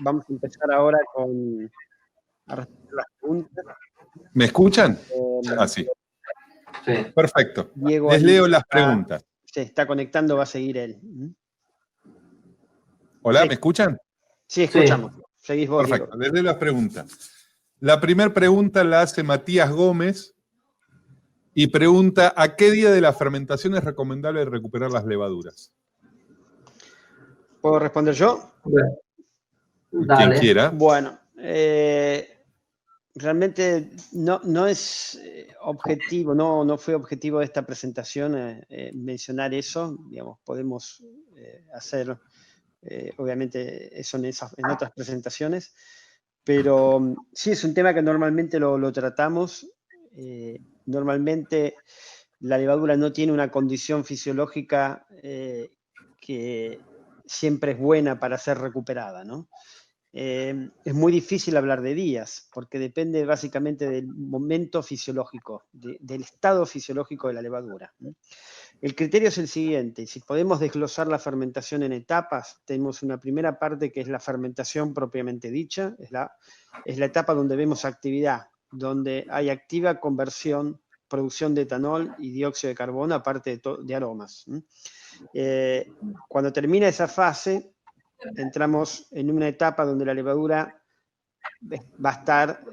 Vamos a empezar ahora a responder las preguntas. ¿Me escuchan? Así. Sí. Perfecto. Diego Les ahí leo las está- preguntas. Se está conectando, va a seguir él. Hola, Sí. ¿me escuchan? Sí, escuchamos. Seguís vos, Perfecto. Diego. Les leo las preguntas. La primera pregunta la hace Matías Gómez y pregunta: ¿a qué día de la fermentación es recomendable recuperar las levaduras? ¿Puedo responder yo? Quien Dale. quiera. Bueno, realmente no es objetivo, no fue objetivo de esta presentación mencionar eso. Digamos, podemos hacer, obviamente, eso en otras presentaciones, pero sí es un tema que normalmente lo tratamos. Normalmente la levadura no tiene una condición fisiológica que siempre es buena para ser recuperada, ¿no? Es muy difícil hablar de días, porque depende básicamente del momento fisiológico, del estado fisiológico de la levadura. El criterio es el siguiente: si podemos desglosar la fermentación en etapas, tenemos una primera parte que es la fermentación propiamente dicha, es la etapa donde vemos actividad, donde hay activa conversión, producción de etanol y dióxido de carbono, aparte de aromas. Cuando termina esa fase, entramos en una etapa donde la levadura va a estar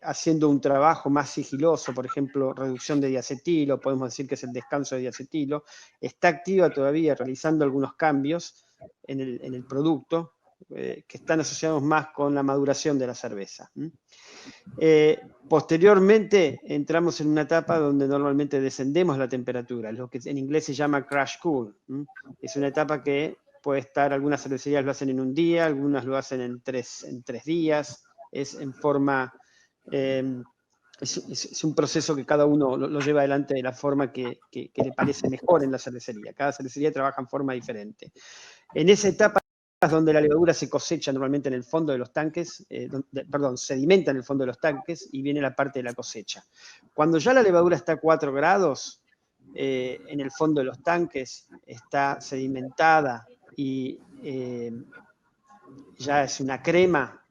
haciendo un trabajo más sigiloso, por ejemplo, reducción de diacetilo, podemos decir que es el descanso de diacetilo, está activa todavía realizando algunos cambios en el producto que están asociados más con la maduración de la cerveza. Posteriormente entramos en una etapa donde normalmente descendemos la temperatura, lo que en inglés se llama crash cool. Es una etapa que puede estar, algunas cervecerías lo hacen en un día, algunas lo hacen en tres días, es en forma, es un proceso que cada uno lo lleva adelante de la forma que le parece mejor en la cervecería. Cada cervecería trabaja en forma diferente. En esa etapa es donde la levadura se cosecha normalmente en el fondo de los tanques, sedimenta en el fondo de los tanques y viene la parte de la cosecha. Cuando ya la levadura está a 4 grados en el fondo de los tanques, está sedimentada y ya es una crema,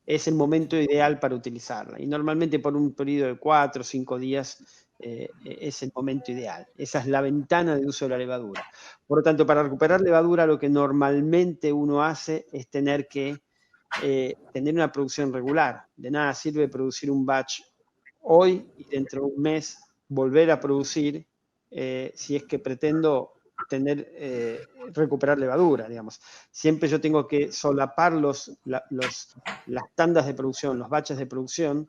es el momento ideal para utilizarla. Y normalmente por un periodo de 4 o 5 días es el momento ideal. Esa es la ventana de uso de la levadura. Por lo tanto, para recuperar levadura, lo que normalmente uno hace es tener que tener una producción regular. De nada sirve producir un batch hoy y dentro de un mes volver a producir si es que pretendo recuperar levadura, digamos. Siempre yo tengo que solapar las tandas de producción, los batches de producción,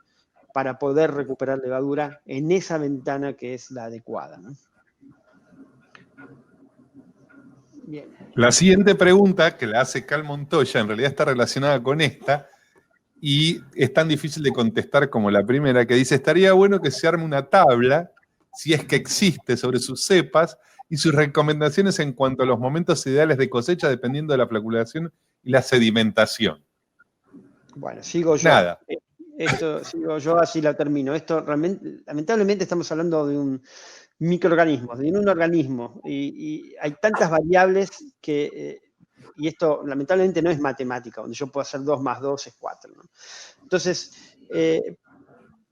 para poder recuperar levadura en esa ventana que es la adecuada, ¿no? Bien. La siguiente pregunta, que la hace Cal Montoya, en realidad está relacionada con esta, y es tan difícil de contestar como la primera, que dice: estaría bueno que se arme una tabla, si es que existe, sobre sus cepas y sus recomendaciones en cuanto a los momentos ideales de cosecha, dependiendo de la floculación y la sedimentación. Bueno, sigo yo. Nada. Sigo yo, así la termino. Esto realmente, lamentablemente estamos hablando de un microorganismo, de un organismo, y hay tantas variables que, y esto lamentablemente no es matemática, donde yo puedo hacer 2 más 2 es 4, ¿no? Entonces,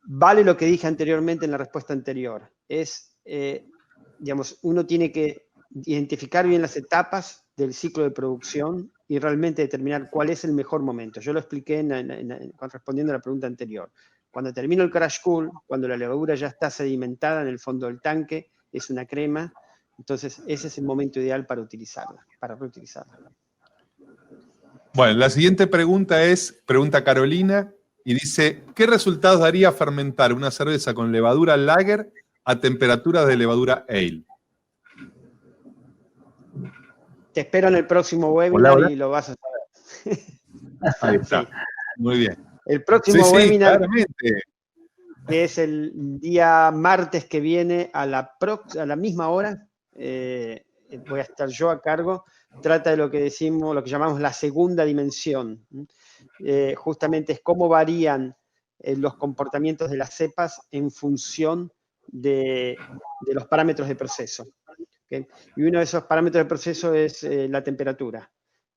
vale lo que dije anteriormente en la respuesta anterior, digamos, uno tiene que identificar bien las etapas del ciclo de producción y realmente determinar cuál es el mejor momento. Yo lo expliqué respondiendo a la pregunta anterior. Cuando termino el crash cool, cuando la levadura ya está sedimentada en el fondo del tanque, es una crema, entonces ese es el momento ideal para utilizarla, para reutilizarla. Bueno, la siguiente pregunta pregunta Carolina, y dice: ¿qué resultados daría fermentar una cerveza con levadura lager a temperaturas de levadura ale? Te espero en el próximo webinar. Hola. Y lo vas a saber. Ahí está. Sí. Muy bien. El próximo Sí, webinar, claramente. que es el día martes que viene a la misma hora, voy a estar yo a cargo, trata de lo que llamamos la segunda dimensión. Justamente es cómo varían los comportamientos de las cepas en función de los parámetros de proceso. ¿Okay? Y uno de esos parámetros de proceso es la temperatura.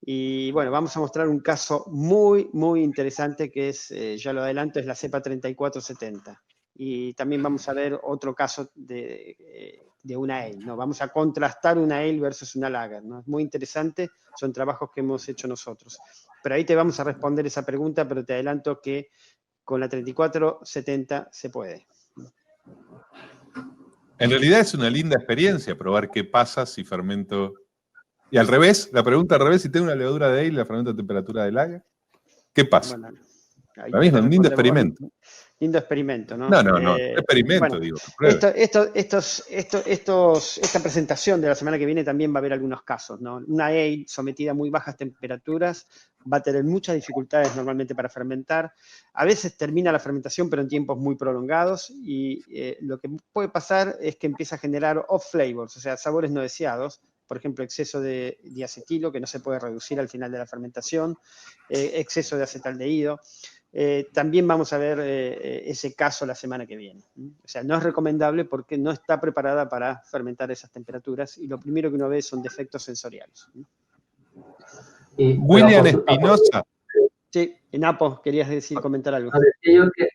Y bueno, vamos a mostrar un caso muy, muy interesante que es, ya lo adelanto, es la cepa 3470. y también vamos a ver otro caso de una ale, ¿no? Vamos a contrastar una ale versus una lager, ¿no? Es muy interesante, son trabajos que hemos hecho nosotros. Pero ahí te vamos a responder esa pregunta, pero te adelanto que con la 3470 se puede. En realidad es una linda experiencia probar qué pasa si fermento. Y al revés, la pregunta al revés, si tengo una levadura de ale y la fermento a temperatura de lager, ¿qué pasa? Bueno, ahí La misma, un lindo experimento. Lindo experimento, ¿no? No, experimento, bueno, digo. Esta presentación de la semana que viene también va a haber algunos casos, ¿no? Una ale sometida a muy bajas temperaturas va a tener muchas dificultades normalmente para fermentar. A veces termina la fermentación, pero en tiempos muy prolongados, y lo que puede pasar es que empieza a generar off flavors, o sea, sabores no deseados. Por ejemplo, exceso de diacetilo, que no se puede reducir al final de la fermentación, exceso de acetaldehído. También vamos a ver ese caso la semana que viene. O sea, no es recomendable porque no está preparada para fermentar esas temperaturas, y lo primero que uno ve son defectos sensoriales. William Espinosa. Sí, Napo, querías comentar algo. Decía yo que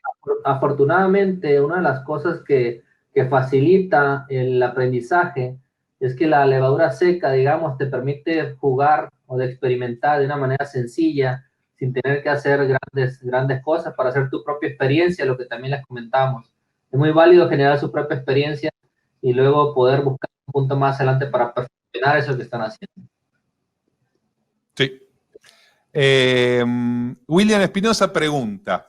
afortunadamente una de las cosas que facilita el aprendizaje es que la levadura seca, digamos, te permite jugar o de experimentar de una manera sencilla, sin tener que hacer grandes cosas para hacer tu propia experiencia, lo que también les comentábamos. Es muy válido generar su propia experiencia y luego poder buscar un punto más adelante para perfeccionar eso que están haciendo. Sí. William Espinosa pregunta,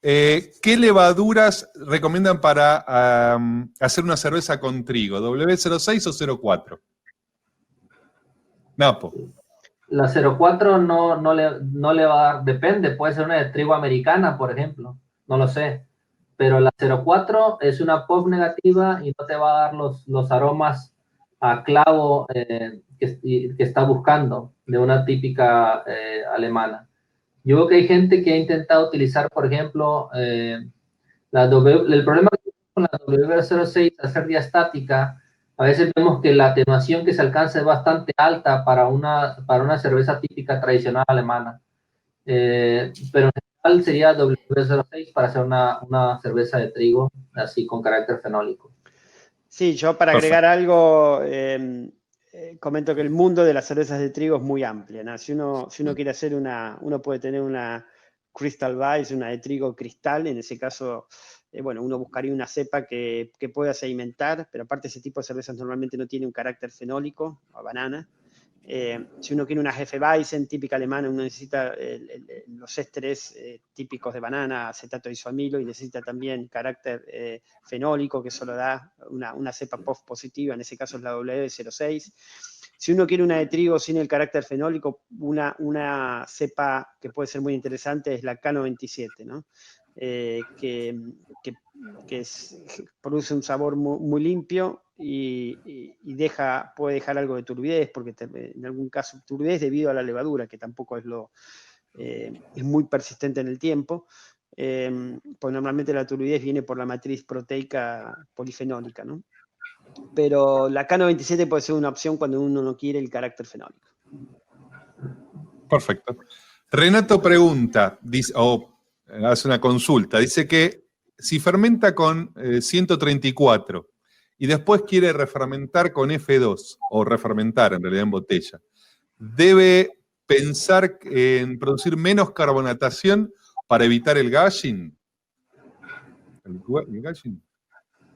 ¿qué levaduras recomiendan para hacer una cerveza con trigo? ¿W06 o 04? Napo. La 04 no le va a dar, depende, puede ser una de trigo americana, por ejemplo, no lo sé. Pero la 04 es una pop negativa y no te va a dar los aromas a clavo que está buscando de una típica alemana. Yo veo que hay gente que ha intentado utilizar, por ejemplo, el problema que tiene con la W06 hacer diastática, a veces vemos que la atenuación que se alcanza es bastante alta para una cerveza típica tradicional alemana. Pero en general sería W06 para hacer una cerveza de trigo así con carácter fenólico. Sí, yo para agregar algo, comento que el mundo de las cervezas de trigo es muy amplio, ¿no? Si uno quiere hacer uno puede tener una Crystal Weiss, una de trigo cristal, en ese caso, bueno, uno buscaría una cepa que pueda sedimentar, pero aparte ese tipo de cervezas normalmente no tiene un carácter fenólico, o banana. Si uno quiere una Hefeweizen típica alemana, uno necesita los ésteres típicos de banana, acetato de isoamilo, y necesita también carácter fenólico, que solo da una cepa POF positiva, en ese caso es la W06. Si uno quiere una de trigo sin el carácter fenólico, una cepa que puede ser muy interesante es la K97, ¿no? Que produce un sabor muy limpio y puede dejar algo de turbidez, porque en algún caso turbidez debido a la levadura, que tampoco es muy persistente en el tiempo, pues normalmente la turbidez viene por la matriz proteica polifenólica, ¿no? Pero la K97 puede ser una opción cuando uno no quiere el carácter fenólico. Perfecto. Renato pregunta, hace una consulta, dice que si fermenta con 134 y después quiere refermentar con F2, o refermentar en realidad en botella, ¿debe pensar en producir menos carbonatación para evitar el gushing? ¿El gushing?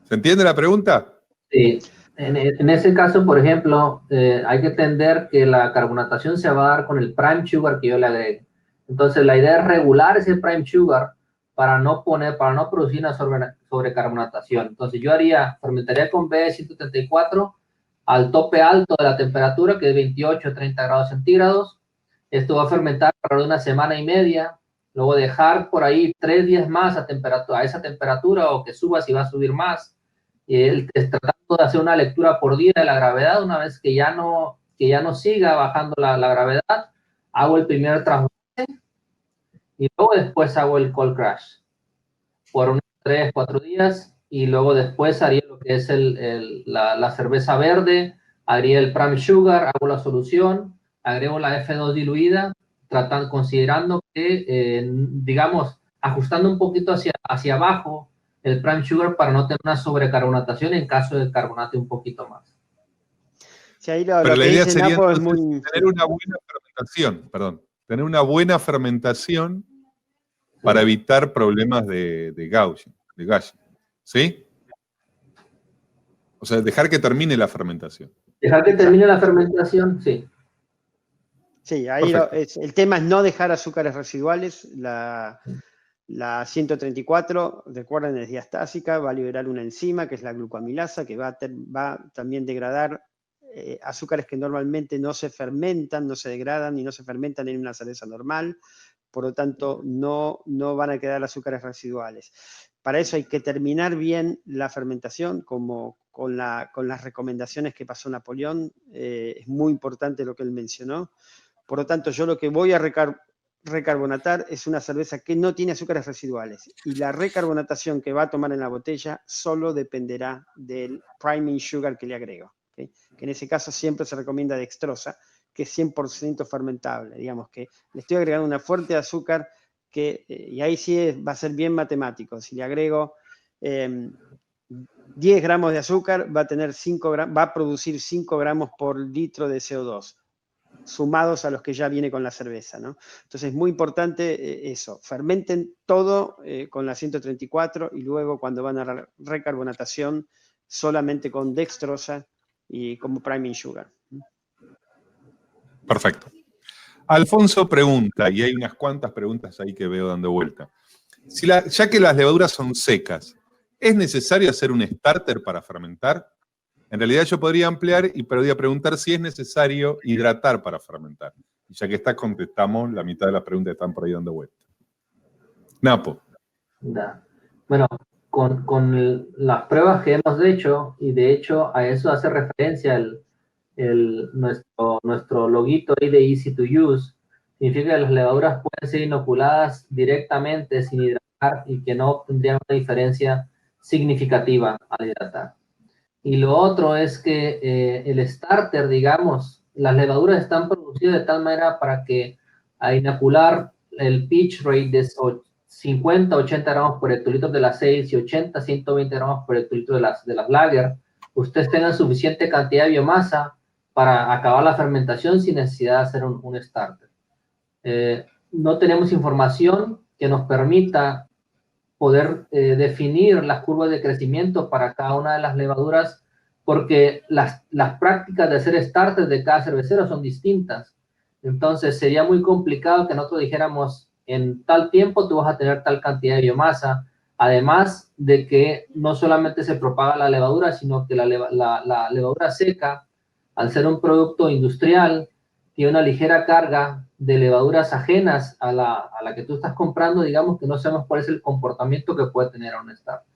¿Se entiende la pregunta? Sí. En ese caso, por ejemplo, hay que entender que la carbonatación se va a dar con el prime sugar que yo le agregue. Entonces, la idea es regular ese prime sugar para no producir una sobrecarbonatación. Entonces, yo fermentaría con B134 al tope alto de la temperatura, que es 28 a 30 grados centígrados. Esto va a fermentar alrededor de una semana y media. Luego dejar por ahí 3 días más a esa temperatura, o que suba si va a subir más. Tratando de hacer una lectura por día de la gravedad. Una vez que ya no siga bajando la gravedad, hago el primer transvase y luego después hago el cold crash por unos 3-4 días, y luego después haría lo que es la cerveza verde, haría el prime sugar, hago la solución, agrego la F2 diluida, considerando que, digamos, ajustando un poquito hacia abajo el prime sugar para no tener una sobrecarbonatación en caso de carbonate un poquito más. Sí, ahí Pero lo la que idea dice sería Napo es entonces muy... tener una buena fermentación, perdón, tener una buena fermentación para evitar problemas de gauge, ¿sí? O sea, dejar que termine la fermentación. Dejar que termine la fermentación, sí. Sí, ahí el tema es no dejar azúcares residuales. La 134, recuerden, es diastásica, va a liberar una enzima que es la glucoamilasa, que va también a degradar azúcares que normalmente no se fermentan, no se degradan y no se fermentan en una cerveza normal. Por lo tanto, no van a quedar azúcares residuales. Para eso hay que terminar bien la fermentación, como con las recomendaciones que pasó Napoleón. Es muy importante lo que él mencionó. Por lo tanto, yo lo que voy a recarbonatar es una cerveza que no tiene azúcares residuales. Y la recarbonatación que va a tomar en la botella solo dependerá del priming sugar que le agrego. ¿Okay? Que en ese caso siempre se recomienda dextrosa, que es 100% fermentable. Digamos que le estoy agregando una fuerte azúcar que, y ahí sí va a ser bien matemático. Si le agrego 10 gramos de azúcar, va a producir 5 gramos por litro de CO2, sumados a los que ya viene con la cerveza, ¿no? Entonces es muy importante eso, fermenten todo con la 134 y luego cuando van a la recarbonatación solamente con dextrosa y como priming sugar. Perfecto. Alfonso pregunta, y hay unas cuantas preguntas ahí que veo dando vuelta. Ya que las levaduras son secas, ¿es necesario hacer un starter para fermentar? En realidad yo podría ampliar y podría preguntar si es necesario hidratar para fermentar. Y ya que está, contestamos la mitad de las preguntas que están por ahí dando vuelta. Napo. Bueno, con las pruebas que hemos hecho, y de hecho a eso hace referencia nuestro loguito ahí de Easy to Use, significa que las levaduras pueden ser inoculadas directamente sin hidratar y que no tendrían una diferencia significativa al hidratar. Y lo otro es que el starter, digamos, las levaduras están producidas de tal manera para que a inocular el pitch rate de 50, 80 gramos por hectolitro de las 6 y 80, 120 gramos por hectolitro de las lager, ustedes tengan suficiente cantidad de biomasa para acabar la fermentación sin necesidad de hacer un starter. No tenemos información que nos permita poder definir las curvas de crecimiento para cada una de las levaduras, porque las prácticas de hacer starters de cada cervecero son distintas. Entonces sería muy complicado que nosotros dijéramos en tal tiempo tú vas a tener tal cantidad de biomasa, además de que no solamente se propaga la levadura, sino que la levadura seca, al ser un producto industrial, tiene una ligera carga de levaduras ajenas a la que tú estás comprando, digamos que no sabemos cuál es el comportamiento que puede tener un starter.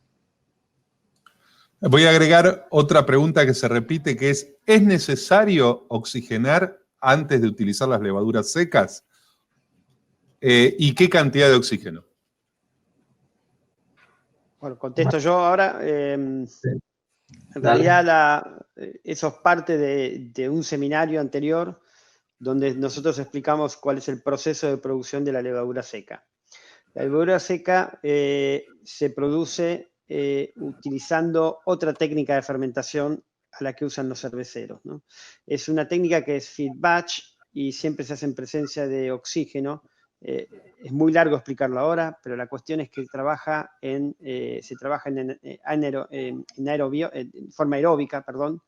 Voy a agregar otra pregunta que se repite, que ¿es necesario oxigenar antes de utilizar las levaduras secas? ¿Y qué cantidad de oxígeno? Bueno, contesto yo ahora. Sí. En realidad eso es parte de un seminario anterior donde nosotros explicamos cuál es el proceso de producción de la levadura seca. La levadura seca se produce utilizando otra técnica de fermentación a la que usan los cerveceros, ¿no? Es una técnica que es feed batch y siempre se hace en presencia de oxígeno. Es muy largo explicarlo ahora, pero la cuestión es que se trabaja en forma aeróbica, perdón,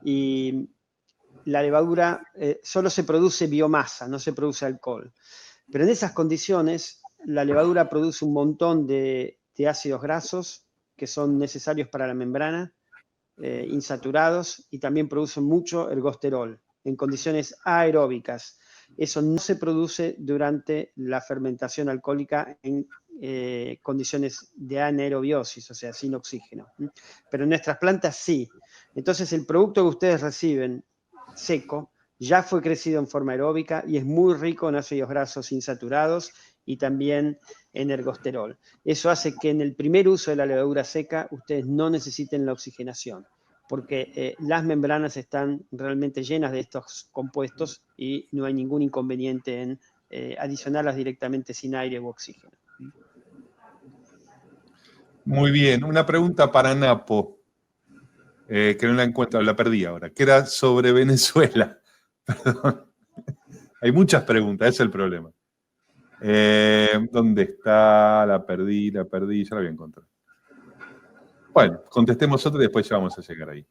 y la levadura solo se produce biomasa, no se produce alcohol. Pero en esas condiciones, la levadura produce un montón de ácidos grasos que son necesarios para la membrana, insaturados, y también produce mucho ergosterol en condiciones aeróbicas. Eso no se produce durante la fermentación alcohólica en condiciones de anaerobiosis, o sea, sin oxígeno. Pero en nuestras plantas sí. Entonces el producto que ustedes reciben seco ya fue crecido en forma aeróbica y es muy rico en ácidos grasos insaturados y también en ergosterol. Eso hace que en el primer uso de la levadura seca ustedes no necesiten la oxigenación, porque las membranas están realmente llenas de estos compuestos y no hay ningún inconveniente en adicionarlas directamente sin aire u oxígeno. Muy bien, una pregunta para Napo, que no la encuentro, la perdí ahora, que era sobre Venezuela. Perdón. Hay muchas preguntas, ese es el problema. ¿Dónde está? La perdí, ya la voy a encontrar. Bueno, contestemos otra y después ya vamos a llegar ahí.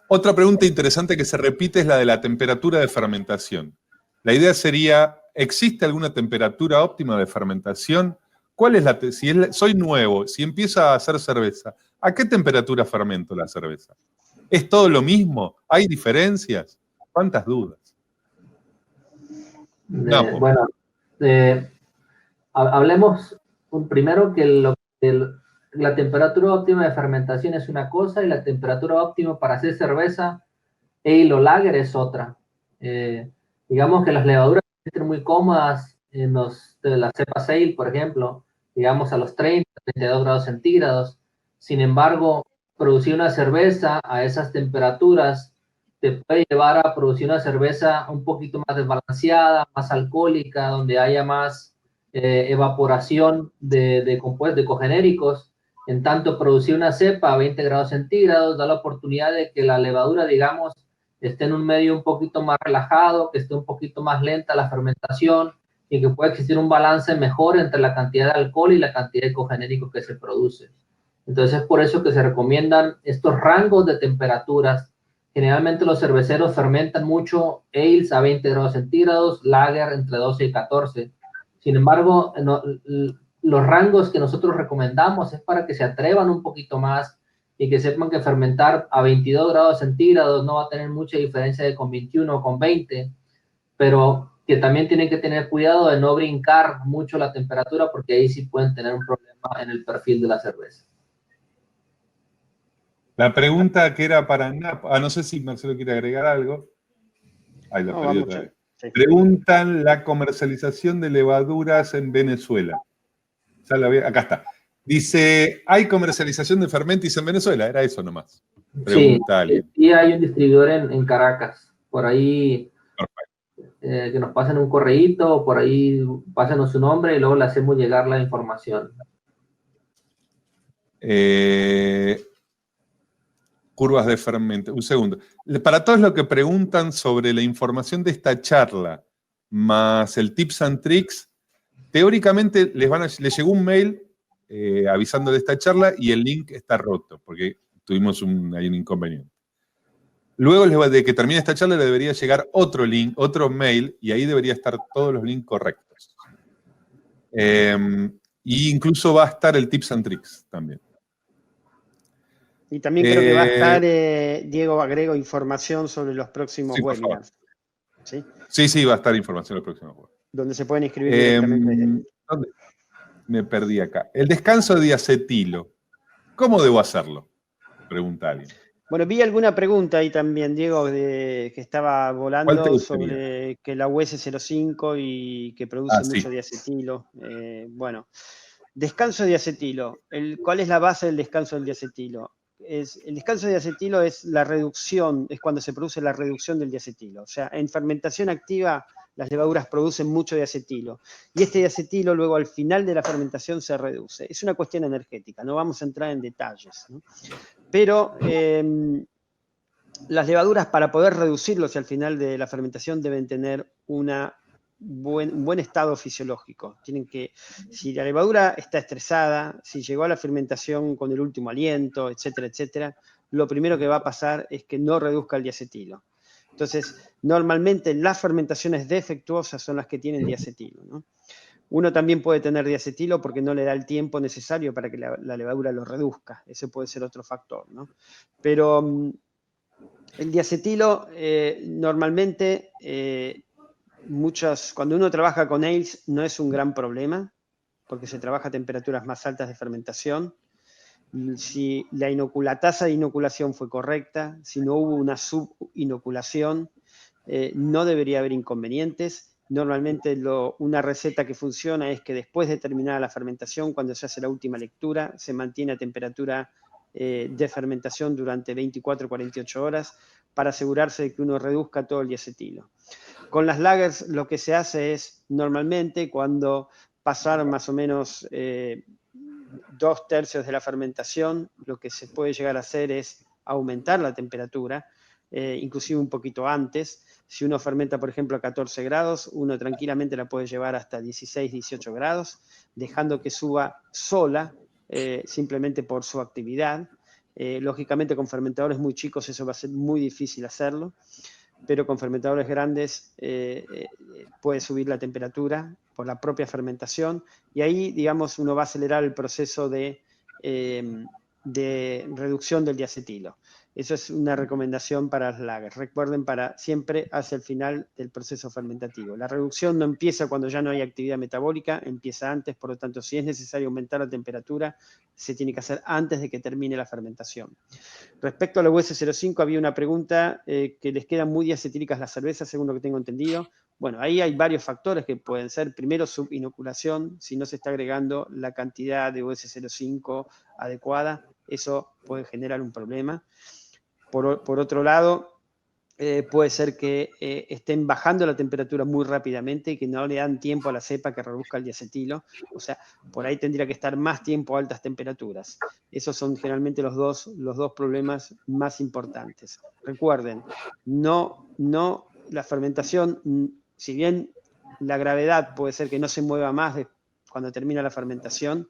Otra pregunta interesante que se repite es la de la temperatura de fermentación. La idea sería, ¿existe alguna temperatura óptima de fermentación? ¿Cuál es soy nuevo, si empiezo a hacer cerveza, ¿a qué temperatura fermento la cerveza? ¿Es todo lo mismo? ¿Hay diferencias? ¿Cuántas dudas? Bueno, hablemos primero que la temperatura óptima de fermentación es una cosa y la temperatura óptima para hacer cerveza, ale o lager es otra. Digamos que las levaduras están muy cómodas de las cepas ale, por ejemplo, digamos a los 30, 32 grados centígrados. Sin embargo, producir una cerveza a esas temperaturas te puede llevar a producir una cerveza un poquito más desbalanceada, más alcohólica, donde haya más evaporación de compuestos, de cogenéricos. En tanto, producir una cepa a 20 grados centígrados da la oportunidad de que la levadura, digamos, esté en un medio un poquito más relajado, que esté un poquito más lenta la fermentación y que pueda existir un balance mejor entre la cantidad de alcohol y la cantidad de cogenéricos que se produce. Entonces es por eso que se recomiendan estos rangos de temperaturas. Generalmente los cerveceros fermentan mucho ales a 20 grados centígrados, lager entre 12 y 14. Sin embargo, los rangos que nosotros recomendamos es para que se atrevan un poquito más y que sepan que fermentar a 22 grados centígrados no va a tener mucha diferencia de con 21 o con 20, pero que también tienen que tener cuidado de no brincar mucho la temperatura porque ahí sí pueden tener un problema en el perfil de la cerveza. La pregunta que era para Napo, no sé si Marcelo quiere agregar algo. Ahí la perdí otra vez. Sí. Preguntan la comercialización de levaduras en Venezuela. Acá está. Dice, ¿hay comercialización de fermentis en Venezuela? Era eso nomás. Pregunta alguien. Sí, hay un distribuidor en Caracas. Por ahí que nos pasen un correíto, por ahí pásenos su nombre y luego le hacemos llegar la información. Curvas de fermento. Un segundo. Para todos los que preguntan sobre la información de esta charla, más el tips and tricks, teóricamente les llegó un mail avisando de esta charla y el link está roto, porque tuvimos hay un inconveniente. Luego de que termine esta charla le debería llegar otro link, otro mail, y ahí debería estar todos los links correctos. Y incluso va a estar el tips and tricks también. Y también creo que va a estar, Diego, agrego información sobre los próximos webinars. ¿Sí? Sí, va a estar información en los próximos webinars. Donde se pueden inscribir directamente. ¿Dónde? Me perdí acá. El descanso de diacetilo. ¿Cómo debo hacerlo? Pregunta alguien. Bueno, vi alguna pregunta ahí también, Diego, que estaba volando sobre que la US05 y que produce mucho diacetilo. Bueno, descanso de diacetilo. ¿Cuál es la base del descanso del diacetilo? El descanso de diacetilo es la reducción, es cuando se produce la reducción del diacetilo. O sea, en fermentación activa las levaduras producen mucho diacetilo y este diacetilo luego al final de la fermentación se reduce. Es una cuestión energética, no vamos a entrar en detalles, ¿no? Pero las levaduras para poder reducirlos al final de la fermentación deben tener un buen estado fisiológico. Si la levadura está estresada, si llegó a la fermentación con el último aliento, etcétera, etcétera, lo primero que va a pasar es que no reduzca el diacetilo. Entonces, normalmente las fermentaciones defectuosas son las que tienen diacetilo, ¿no? Uno también puede tener diacetilo porque no le da el tiempo necesario para que la levadura lo reduzca. Ese puede ser otro factor, ¿no? Pero el diacetilo normalmente, cuando uno trabaja con ales no es un gran problema porque se trabaja a temperaturas más altas de fermentación. Si la tasa de inoculación fue correcta, si no hubo una subinoculación, no debería haber inconvenientes. Normalmente una receta que funciona es que después de terminada la fermentación, cuando se hace la última lectura, se mantiene a temperatura de fermentación durante 24 o 48 horas para asegurarse de que uno reduzca todo el diacetilo. Con las lagers lo que se hace es, normalmente, cuando pasar más o menos 2/3 de la fermentación, lo que se puede llegar a hacer es aumentar la temperatura, inclusive un poquito antes. Si uno fermenta, por ejemplo, a 14 grados, uno tranquilamente la puede llevar hasta 16, 18 grados, dejando que suba sola, simplemente por su actividad. Lógicamente, con fermentadores muy chicos eso va a ser muy difícil hacerlo, pero con fermentadores grandes puede subir la temperatura por la propia fermentación, y ahí, digamos, uno va a acelerar el proceso de reducción del diacetilo. Eso es una recomendación para las lagers. Recuerden, siempre hacia el final del proceso fermentativo. La reducción no empieza cuando ya no hay actividad metabólica, empieza antes. Por lo tanto, si es necesario aumentar la temperatura, se tiene que hacer antes de que termine la fermentación. Respecto a la US05, había una pregunta, que les quedan muy diacetílicas las cervezas, según lo que tengo entendido. Bueno, ahí hay varios factores que pueden ser. Primero, subinoculación. Si no se está agregando la cantidad de US05 adecuada, eso puede generar un problema. Por otro lado, puede ser que estén bajando la temperatura muy rápidamente y que no le dan tiempo a la cepa que reduzca el diacetilo. O sea, por ahí tendría que estar más tiempo a altas temperaturas. Esos son generalmente los dos problemas más importantes. Recuerden, la fermentación, si bien la gravedad puede ser que no se mueva más cuando termina la fermentación,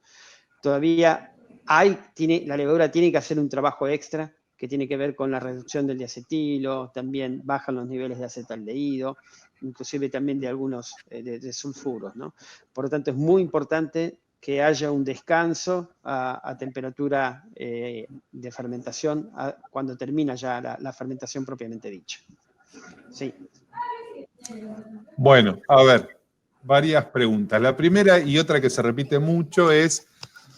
todavía la levadura tiene que hacer un trabajo extra que tiene que ver con la reducción del diacetilo, también bajan los niveles de acetaldehído, inclusive también de algunos de sulfuros, ¿no? Por lo tanto, es muy importante que haya un descanso a temperatura de fermentación cuando termina ya la fermentación propiamente dicha. Sí. Bueno, a ver, varias preguntas. La primera y otra que se repite mucho es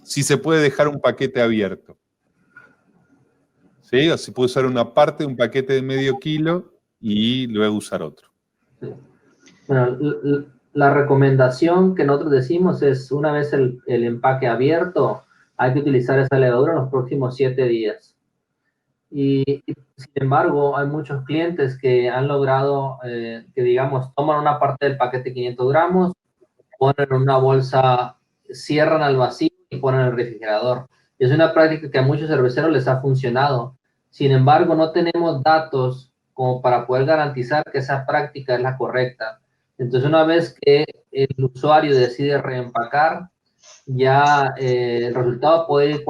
si se puede dejar un paquete abierto. ¿Sí? O si puede usar una parte de un paquete de medio kilo y luego usar otro. Sí. Bueno, la recomendación que nosotros decimos es, una vez el empaque abierto, hay que utilizar esa levadura en los próximos 7 días. Y sin embargo, hay muchos clientes que han logrado que, digamos, toman una parte del paquete de 500 gramos, ponen en una bolsa, cierran al vacío y ponen en el refrigerador. Es una práctica que a muchos cerveceros les ha funcionado. Sin embargo, no tenemos datos como para poder garantizar que esa práctica es la correcta. Entonces, una vez que el usuario decide reempacar, ya el resultado puede ir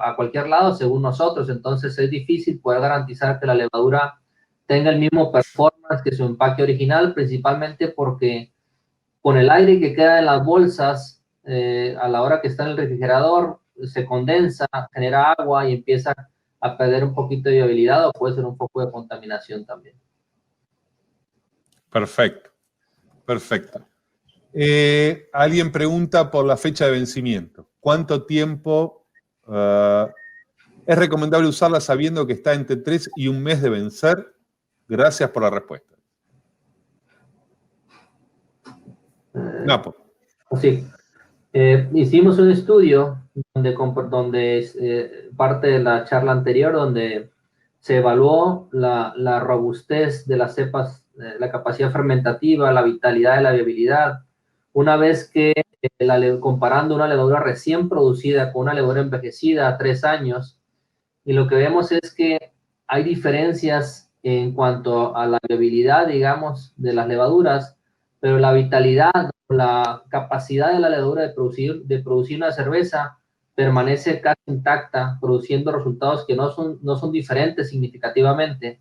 a cualquier lado según nosotros. Entonces, es difícil poder garantizar que la levadura tenga el mismo performance que su empaque original, principalmente porque con el aire que queda en las bolsas, a la hora que está en el refrigerador, se condensa, genera agua y empieza a perder un poquito de viabilidad, o puede ser un poco de contaminación también. Perfecto, perfecto. Alguien pregunta por la fecha de vencimiento. ¿Cuánto tiempo es recomendable usarla sabiendo que está entre 3 y 1 mes de vencer? Gracias por la respuesta. Napo. Sí. Hicimos un estudio donde parte de la charla anterior, donde se evaluó la robustez de las cepas, la capacidad fermentativa, la vitalidad y la viabilidad. Una vez que, comparando una levadura recién producida con una levadura envejecida a 3 años, y lo que vemos es que hay diferencias en cuanto a la viabilidad, digamos, de las levaduras, pero la vitalidad, la capacidad de la levadura de producir una cerveza permanece casi intacta, produciendo resultados que no son diferentes significativamente.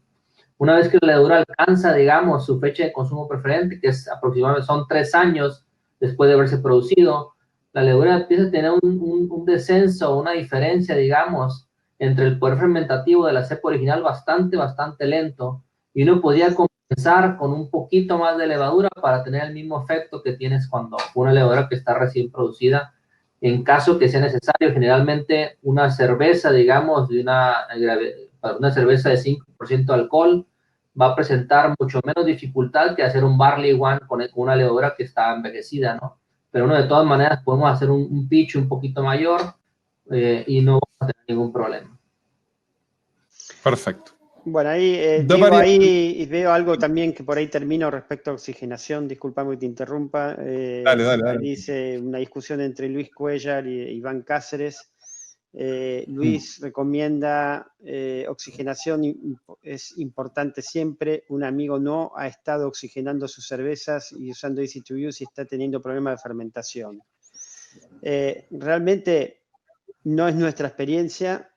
Una vez que la levadura alcanza, digamos, su fecha de consumo preferente, que es aproximadamente, son 3 años después de haberse producido, la levadura empieza a tener un descenso, una diferencia, digamos, entre el poder fermentativo de la cepa original bastante lento, y uno podría comenzar con un poquito más de levadura para tener el mismo efecto que tienes cuando una levadura que está recién producida, en caso que sea necesario. Generalmente una cerveza, digamos, una cerveza de 5% de alcohol va a presentar mucho menos dificultad que hacer un barley wine con una levadura que está envejecida, ¿no? Pero de todas maneras podemos hacer un pitch un poquito mayor y no vamos a tener ningún problema. Perfecto. Bueno, ahí, Da Diego, varias- ahí veo algo también que por ahí termino respecto a oxigenación. Disculpame que te interrumpa. Dale, dale, Ahí dale. dice una discusión entre Luis Cuellar y Iván Cáceres. Luis recomienda oxigenación, es importante siempre. Un amigo no ha estado oxigenando sus cervezas y usando Easy to Use y está teniendo problemas de fermentación. Realmente no es nuestra experiencia.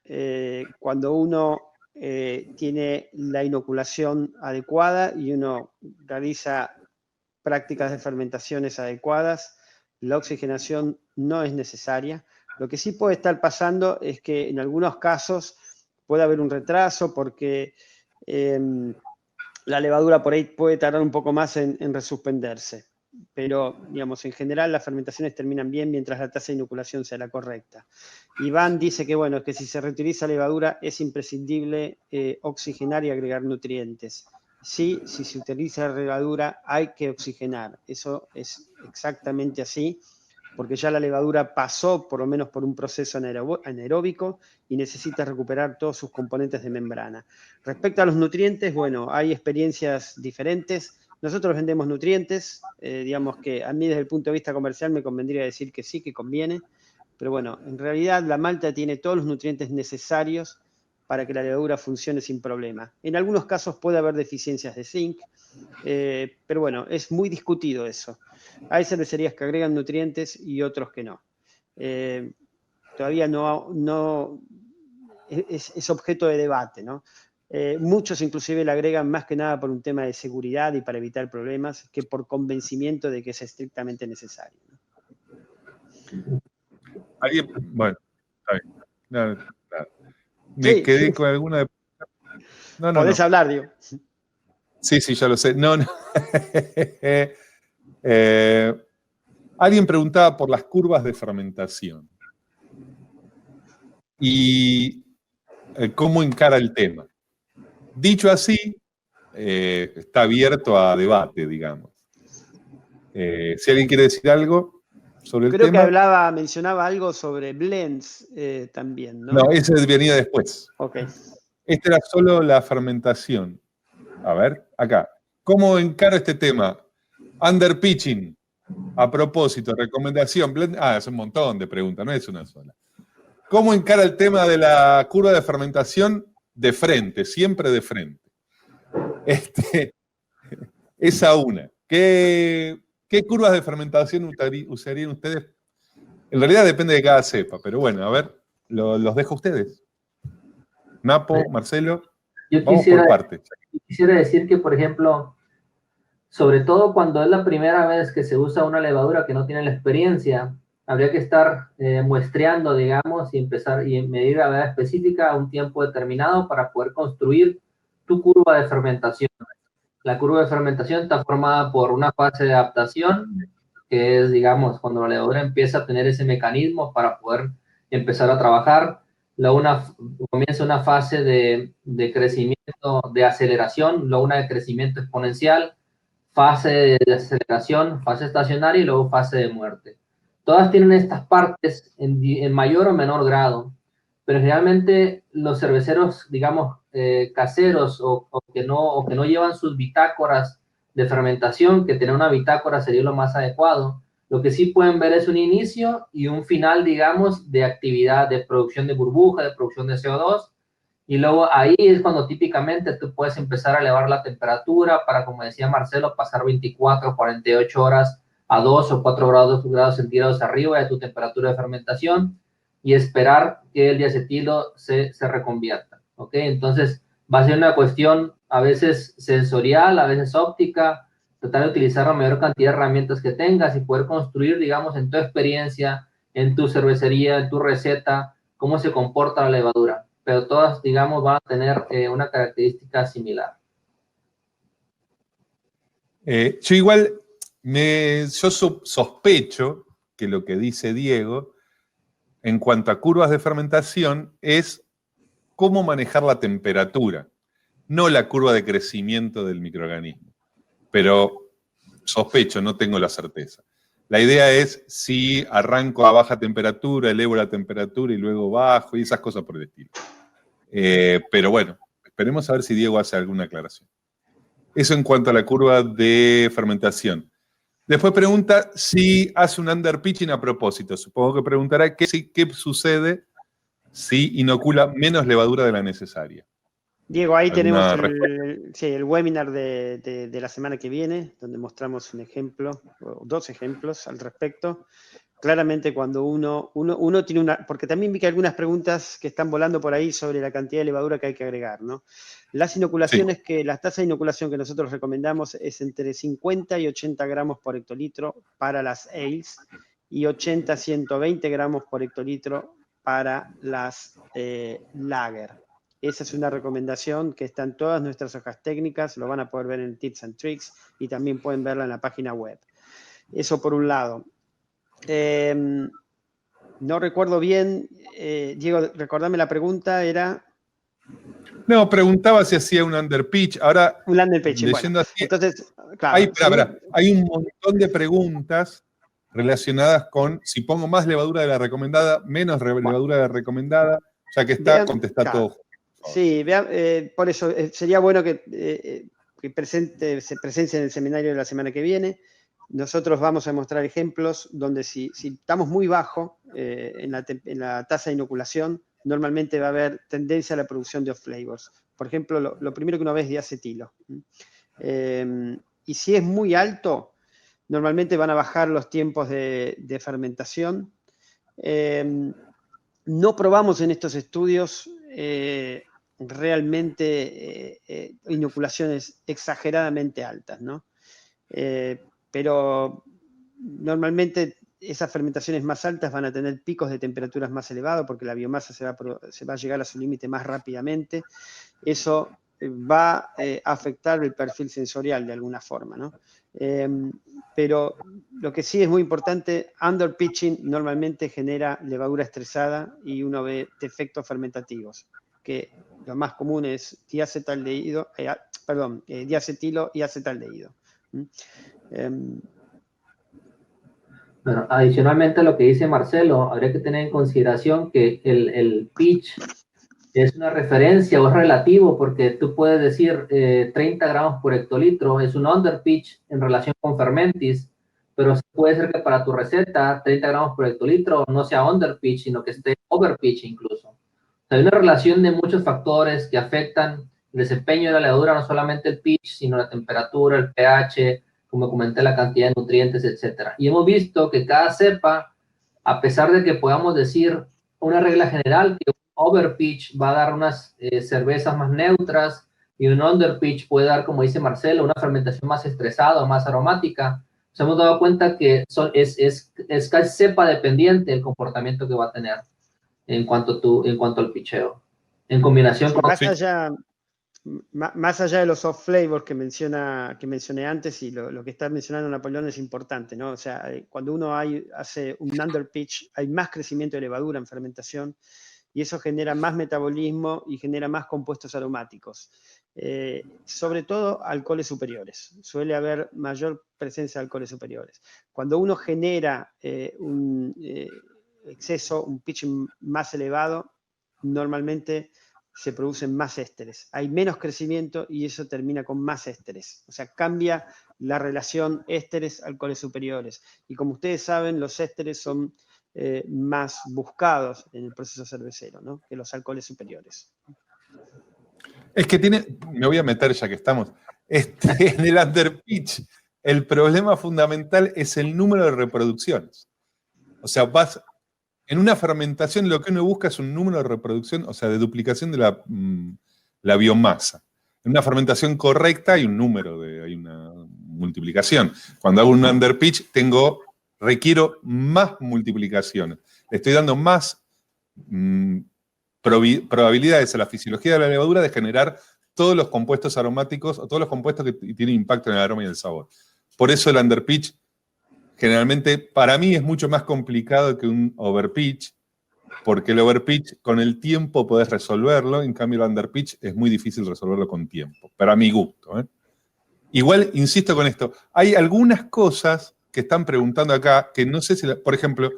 Cuando uno tiene la inoculación adecuada y uno realiza prácticas de fermentaciones adecuadas, la oxigenación no es necesaria. Lo que sí puede estar pasando es que en algunos casos puede haber un retraso porque la levadura por ahí puede tardar un poco más en resuspenderse. Pero, digamos, en general las fermentaciones terminan bien mientras la tasa de inoculación sea la correcta. Iván dice que, bueno, que si se reutiliza levadura es imprescindible oxigenar y agregar nutrientes. Sí, si se utiliza levadura hay que oxigenar. Eso es exactamente así, porque ya la levadura pasó por lo menos por un proceso anaeróbico y necesita recuperar todos sus componentes de membrana. Respecto a los nutrientes, bueno, hay experiencias diferentes. Nosotros vendemos nutrientes, digamos que a mí desde el punto de vista comercial me convendría decir que sí, que conviene, pero bueno, en realidad la malta tiene todos los nutrientes necesarios para que la levadura funcione sin problema. En algunos casos puede haber deficiencias de zinc, pero bueno, es muy discutido eso. Hay cervecerías que agregan nutrientes y otros que no. Todavía no es objeto de debate, ¿no? Muchos inclusive le agregan más que nada por un tema de seguridad y para evitar problemas que por convencimiento de que es estrictamente necesario, ¿no? Alguien, bueno, está bien. No, claro. Me Sí, quedé con alguna de... No, no, podés no. hablar, digo. Sí, sí, ya lo sé. No, no. Alguien preguntaba por las curvas de fermentación y cómo encara el tema. Dicho así, está abierto a debate, digamos. Si alguien quiere decir algo sobre el Creo que tema. mencionaba algo sobre blends también, ¿no? No, ese venía después. Ok. Este era solo la fermentación. A ver, acá. ¿Cómo encaro este tema? Underpitching. A propósito, recomendación. Es un montón de preguntas, no es una sola. ¿Cómo encara el tema de la curva de fermentación? De frente, siempre de frente. Esa una. ¿Qué curvas de fermentación usarían ustedes? En realidad depende de cada cepa, pero bueno, a ver, los dejo a ustedes. Napo, Marcelo, Yo vamos por quisiera, partes. quisiera decir que, por ejemplo, sobre todo cuando es la primera vez que se usa una levadura que no tiene la experiencia, habría que estar muestreando, digamos, y empezar y medir a manera específica a un tiempo determinado para poder construir tu curva de fermentación. La curva de fermentación está formada por una fase de adaptación, que es, digamos, cuando la levadura empieza a tener ese mecanismo para poder empezar a trabajar. Comienza una fase de crecimiento, de aceleración, luego una de crecimiento exponencial, fase de aceleración, fase estacionaria y luego fase de muerte. Todas tienen estas partes en mayor o menor grado, pero generalmente los cerveceros, digamos, caseros o que no llevan sus bitácoras de fermentación, que tener una bitácora sería lo más adecuado, lo que sí pueden ver es un inicio y un final, digamos, de actividad de producción de burbuja, de producción de CO2, y luego ahí es cuando típicamente tú puedes empezar a elevar la temperatura para, como decía Marcelo, pasar 24 o 48 horas a 2 o 4 grados centígrados arriba de tu temperatura de fermentación y esperar que el diacetilo se reconvierta. ¿Ok? Entonces va a ser una cuestión a veces sensorial, a veces óptica, tratar de utilizar la mayor cantidad de herramientas que tengas y poder construir, digamos, en tu experiencia, en tu cervecería, en tu receta, cómo se comporta la levadura, pero todas, digamos, van a tener una característica similar. Yo igual, yo sospecho que lo que dice Diego en cuanto a curvas de fermentación es cómo manejar la temperatura, no la curva de crecimiento del microorganismo. Pero sospecho, no tengo la certeza. La idea es si arranco a baja temperatura, elevo la temperatura y luego bajo y esas cosas por el estilo. Pero bueno, esperemos a ver si Diego hace alguna aclaración. Eso en cuanto a la curva de fermentación. Después pregunta si hace un underpitching a propósito. Supongo que preguntará qué sucede si inocula menos levadura de la necesaria. Diego, ahí tenemos respuesta? el webinar de la semana que viene, donde mostramos un ejemplo, o 2 ejemplos al respecto. Claramente cuando uno tiene una... Porque también vi que hay algunas preguntas que están volando por ahí sobre la cantidad de levadura que hay que agregar, ¿no? Las inoculaciones, la tasa de inoculación que nosotros recomendamos es entre 50 y 80 gramos por hectolitro para las ales y 80 a 120 gramos por hectolitro para las lager. Esa es una recomendación que está en todas nuestras hojas técnicas, lo van a poder ver en Tips and Tricks y también pueden verla en la página web. Eso por un lado. No recuerdo bien, Diego, recordame la pregunta, era... No, preguntaba si hacía un underpitch. Ahora, un underpitch, leyendo bueno. así, Entonces, claro. hay un montón de preguntas relacionadas con si pongo más levadura de la recomendada, menos levadura de la recomendada, ya que está, contesta todo. Sí, por eso sería bueno que se presencie en el seminario de la semana que viene. Nosotros vamos a mostrar ejemplos donde si estamos muy bajo en la tasa de inoculación, normalmente va a haber tendencia a la producción de off-flavors. Por ejemplo, lo primero que uno ve es diacetilo. Y si es muy alto, normalmente van a bajar los tiempos de fermentación. No probamos en estos estudios realmente inoculaciones exageradamente altas, ¿no? Pero normalmente esas fermentaciones más altas van a tener picos de temperaturas más elevados porque la biomasa se va a llegar a su límite más rápidamente. Eso va a afectar el perfil sensorial de alguna forma, ¿no? Pero lo que sí es muy importante, underpitching normalmente genera levadura estresada y uno ve defectos fermentativos, que lo más común es diacetilo y acetaldehído. Bueno, adicionalmente a lo que dice Marcelo, habría que tener en consideración que el pitch es una referencia o es relativo, porque tú puedes decir 30 gramos por hectolitro es un underpitch en relación con fermentis, pero puede ser que para tu receta 30 gramos por hectolitro no sea underpitch, sino que esté overpitch incluso. O sea, hay una relación de muchos factores que afectan el desempeño de la levadura, no solamente el pitch, sino la temperatura, el pH, como comenté, la cantidad de nutrientes, etc. Y hemos visto que cada cepa, a pesar de que podamos decir una regla general, que un overpitch va a dar unas cervezas más neutras y un underpitch puede dar, como dice Marcelo, una fermentación más estresada o más aromática. Nos hemos dado cuenta que es casi cepa dependiente el comportamiento que va a tener en cuanto al pitcheo, en combinación con... Más allá de los off flavors que mencioné antes, y lo que está mencionando Napoleón es importante, ¿no? O sea, cuando uno hace un underpitch, hay más crecimiento de levadura en fermentación y eso genera más metabolismo y genera más compuestos aromáticos. Sobre todo alcoholes superiores. Suele haber mayor presencia de alcoholes superiores. Cuando uno genera un exceso, un pitch más elevado, normalmente se producen más ésteres. Hay menos crecimiento y eso termina con más ésteres. O sea, cambia la relación ésteres-alcoholes superiores. Y como ustedes saben, los ésteres son más buscados en el proceso cervecero, ¿no?, que los alcoholes superiores. Es que me voy a meter ya que estamos, en el underpitch, el problema fundamental es el número de reproducciones. O sea, en una fermentación lo que uno busca es un número de reproducción, o sea, de duplicación de la biomasa. En una fermentación correcta hay un número, hay una multiplicación. Cuando hago un underpitch requiero más multiplicaciones. Le estoy dando más probabilidades a la fisiología de la levadura de generar todos los compuestos aromáticos o todos los compuestos que tienen impacto en el aroma y el sabor. Por eso el underpitch generalmente, para mí, es mucho más complicado que un overpitch, porque el overpitch con el tiempo podés resolverlo, en cambio el underpitch es muy difícil resolverlo con tiempo, para mi gusto, ¿eh? Igual, insisto con esto, hay algunas cosas que están preguntando acá, que no sé si, por ejemplo,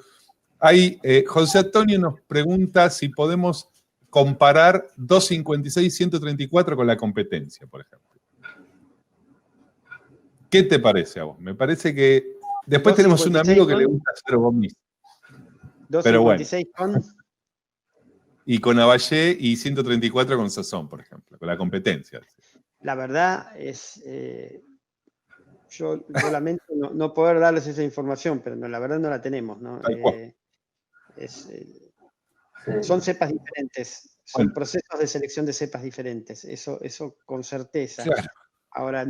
José Antonio nos pregunta si podemos comparar 256 y 134 con la competencia, por ejemplo. ¿Qué te parece a vos? Me parece que después tenemos un amigo que le gusta hacer gomis. 256 con... Y con Avallé y 134 con Sazón, por ejemplo, con la competencia. La verdad es... yo lamento no poder darles esa información, pero la verdad no la tenemos, ¿no? Tal cual. Son cepas diferentes, son procesos de selección de cepas diferentes, eso con certeza. Claro. Ahora,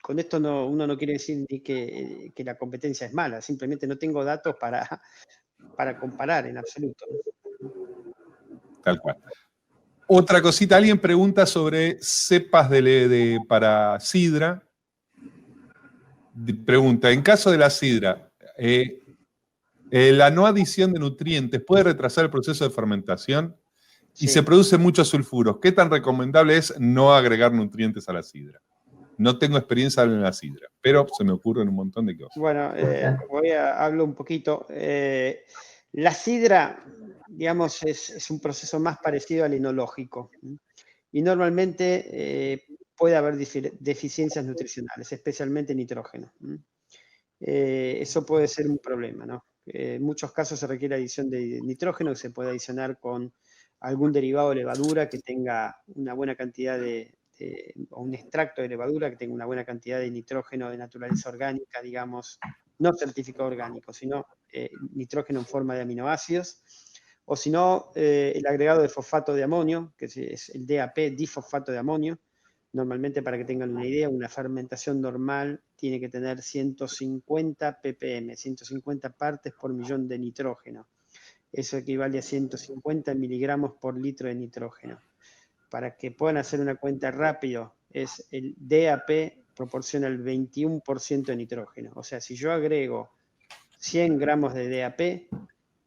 con esto uno no quiere decir ni que la competencia es mala, simplemente no tengo datos para comparar en absoluto. Tal cual. Otra cosita, alguien pregunta sobre cepas para sidra. Pregunta, en caso de la sidra, la no adición de nutrientes puede retrasar el proceso de fermentación y se producen muchos sulfuros. ¿Qué tan recomendable es no agregar nutrientes a la sidra? No tengo experiencia en la sidra, pero se me ocurren un montón de cosas. Bueno, hablo un poquito. La sidra, digamos, es un proceso más parecido al enológico. Y normalmente puede haber deficiencias nutricionales, especialmente nitrógeno. Eso puede ser un problema, ¿no? En muchos casos se requiere adición de nitrógeno, que se puede adicionar con algún derivado de levadura que tenga una buena cantidad o un extracto de levadura que tenga una buena cantidad de nitrógeno de naturaleza orgánica, digamos, no certificado orgánico, sino nitrógeno en forma de aminoácidos, o si no, el agregado de fosfato de amonio, que es el DAP, difosfato de amonio. Normalmente, para que tengan una idea, una fermentación normal tiene que tener 150 ppm, 150 partes por millón de nitrógeno. Eso equivale a 150 miligramos por litro de nitrógeno. Para que puedan hacer una cuenta rápido, el DAP proporciona el 21% de nitrógeno. O sea, si yo agrego 100 gramos de DAP,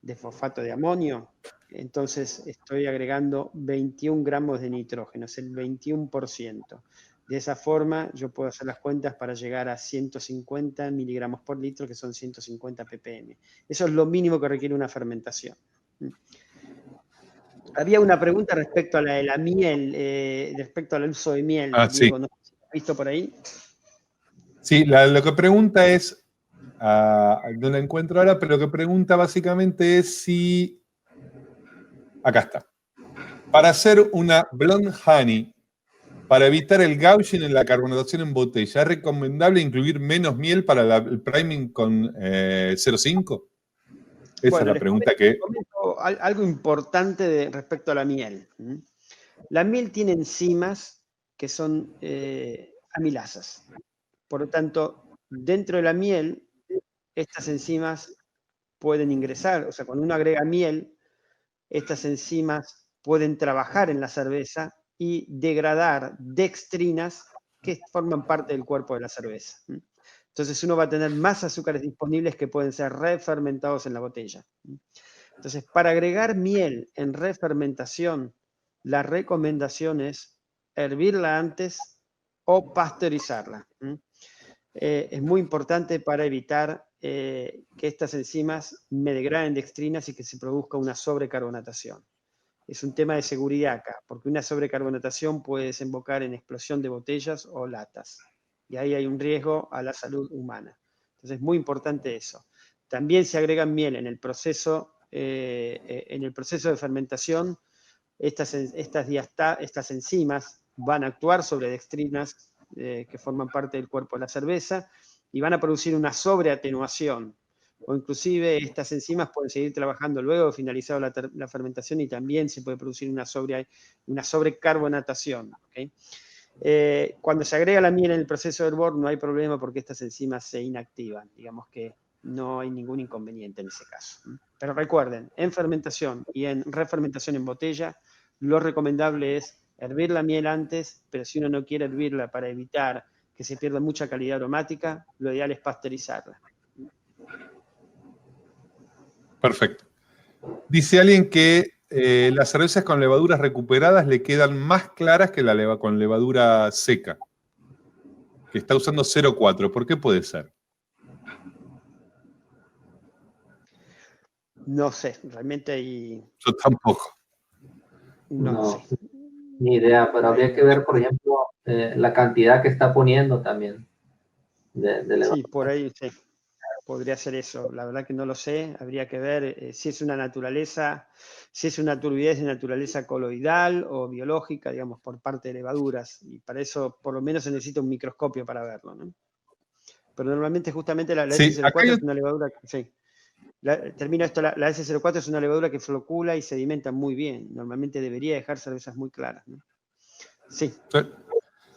de fosfato de amonio, entonces estoy agregando 21 gramos de nitrógeno, es el 21%. De esa forma yo puedo hacer las cuentas para llegar a 150 miligramos por litro, que son 150 ppm. Eso es lo mínimo que requiere una fermentación. Había una pregunta respecto a la miel, respecto al uso de miel. Diego, Sí. ¿no has visto por ahí? Sí, lo que pregunta es, no la encuentro ahora, pero lo que pregunta básicamente es si, acá está, para hacer una blonde honey, para evitar el gauching en la carbonatación en botella, ¿es recomendable incluir menos miel para el priming con 0,5? Esa es la pregunta que... comento algo importante respecto a la miel. La miel tiene enzimas que son amilasas. Por lo tanto, dentro de la miel, estas enzimas pueden ingresar. O sea, cuando uno agrega miel, estas enzimas pueden trabajar en la cerveza y degradar dextrinas que forman parte del cuerpo de la cerveza. Entonces uno va a tener más azúcares disponibles que pueden ser refermentados en la botella. Entonces, para agregar miel en refermentación, la recomendación es hervirla antes o pasteurizarla. Es muy importante para evitar que estas enzimas me degraden dextrinas y que se produzca una sobrecarbonatación. Es un tema de seguridad acá, porque una sobrecarbonatación puede desembocar en explosión de botellas o latas. Y ahí hay un riesgo a la salud humana. Entonces es muy importante eso. También se agrega miel en el proceso de fermentación. Estas enzimas van a actuar sobre dextrinas que forman parte del cuerpo de la cerveza y van a producir una sobreatenuación. O inclusive estas enzimas pueden seguir trabajando luego de finalizado la fermentación y también se puede producir una sobrecarbonatación. ¿Okay? Cuando se agrega la miel en el proceso de hervor no hay problema porque estas enzimas se inactivan. Digamos que no hay ningún inconveniente en ese caso. Pero recuerden, en fermentación y en refermentación en botella, lo recomendable es hervir la miel antes, pero si uno no quiere hervirla para evitar que se pierda mucha calidad aromática, lo ideal es pasteurizarla. Perfecto. Dice alguien que las cervezas con levaduras recuperadas le quedan más claras que con levadura seca, que está usando 0,4. ¿Por qué puede ser? No sé, realmente hay... Yo tampoco. No lo No, sé. ni idea, pero habría que ver, por ejemplo, la cantidad que está poniendo también de Sí, levadura. por ahí sí. Podría ser eso. La verdad que no lo sé. Habría que ver si es una naturaleza, si es una turbidez de naturaleza coloidal o biológica, digamos, por parte de levaduras. Y para eso, por lo menos, se necesita un microscopio para verlo, ¿no? Pero normalmente, justamente, la Sí, acá S04 hay, es una levadura. Sí. Termino esto, la S04 es una levadura que flocula y sedimenta muy bien. Normalmente debería dejar cervezas muy claras, ¿no? Sí.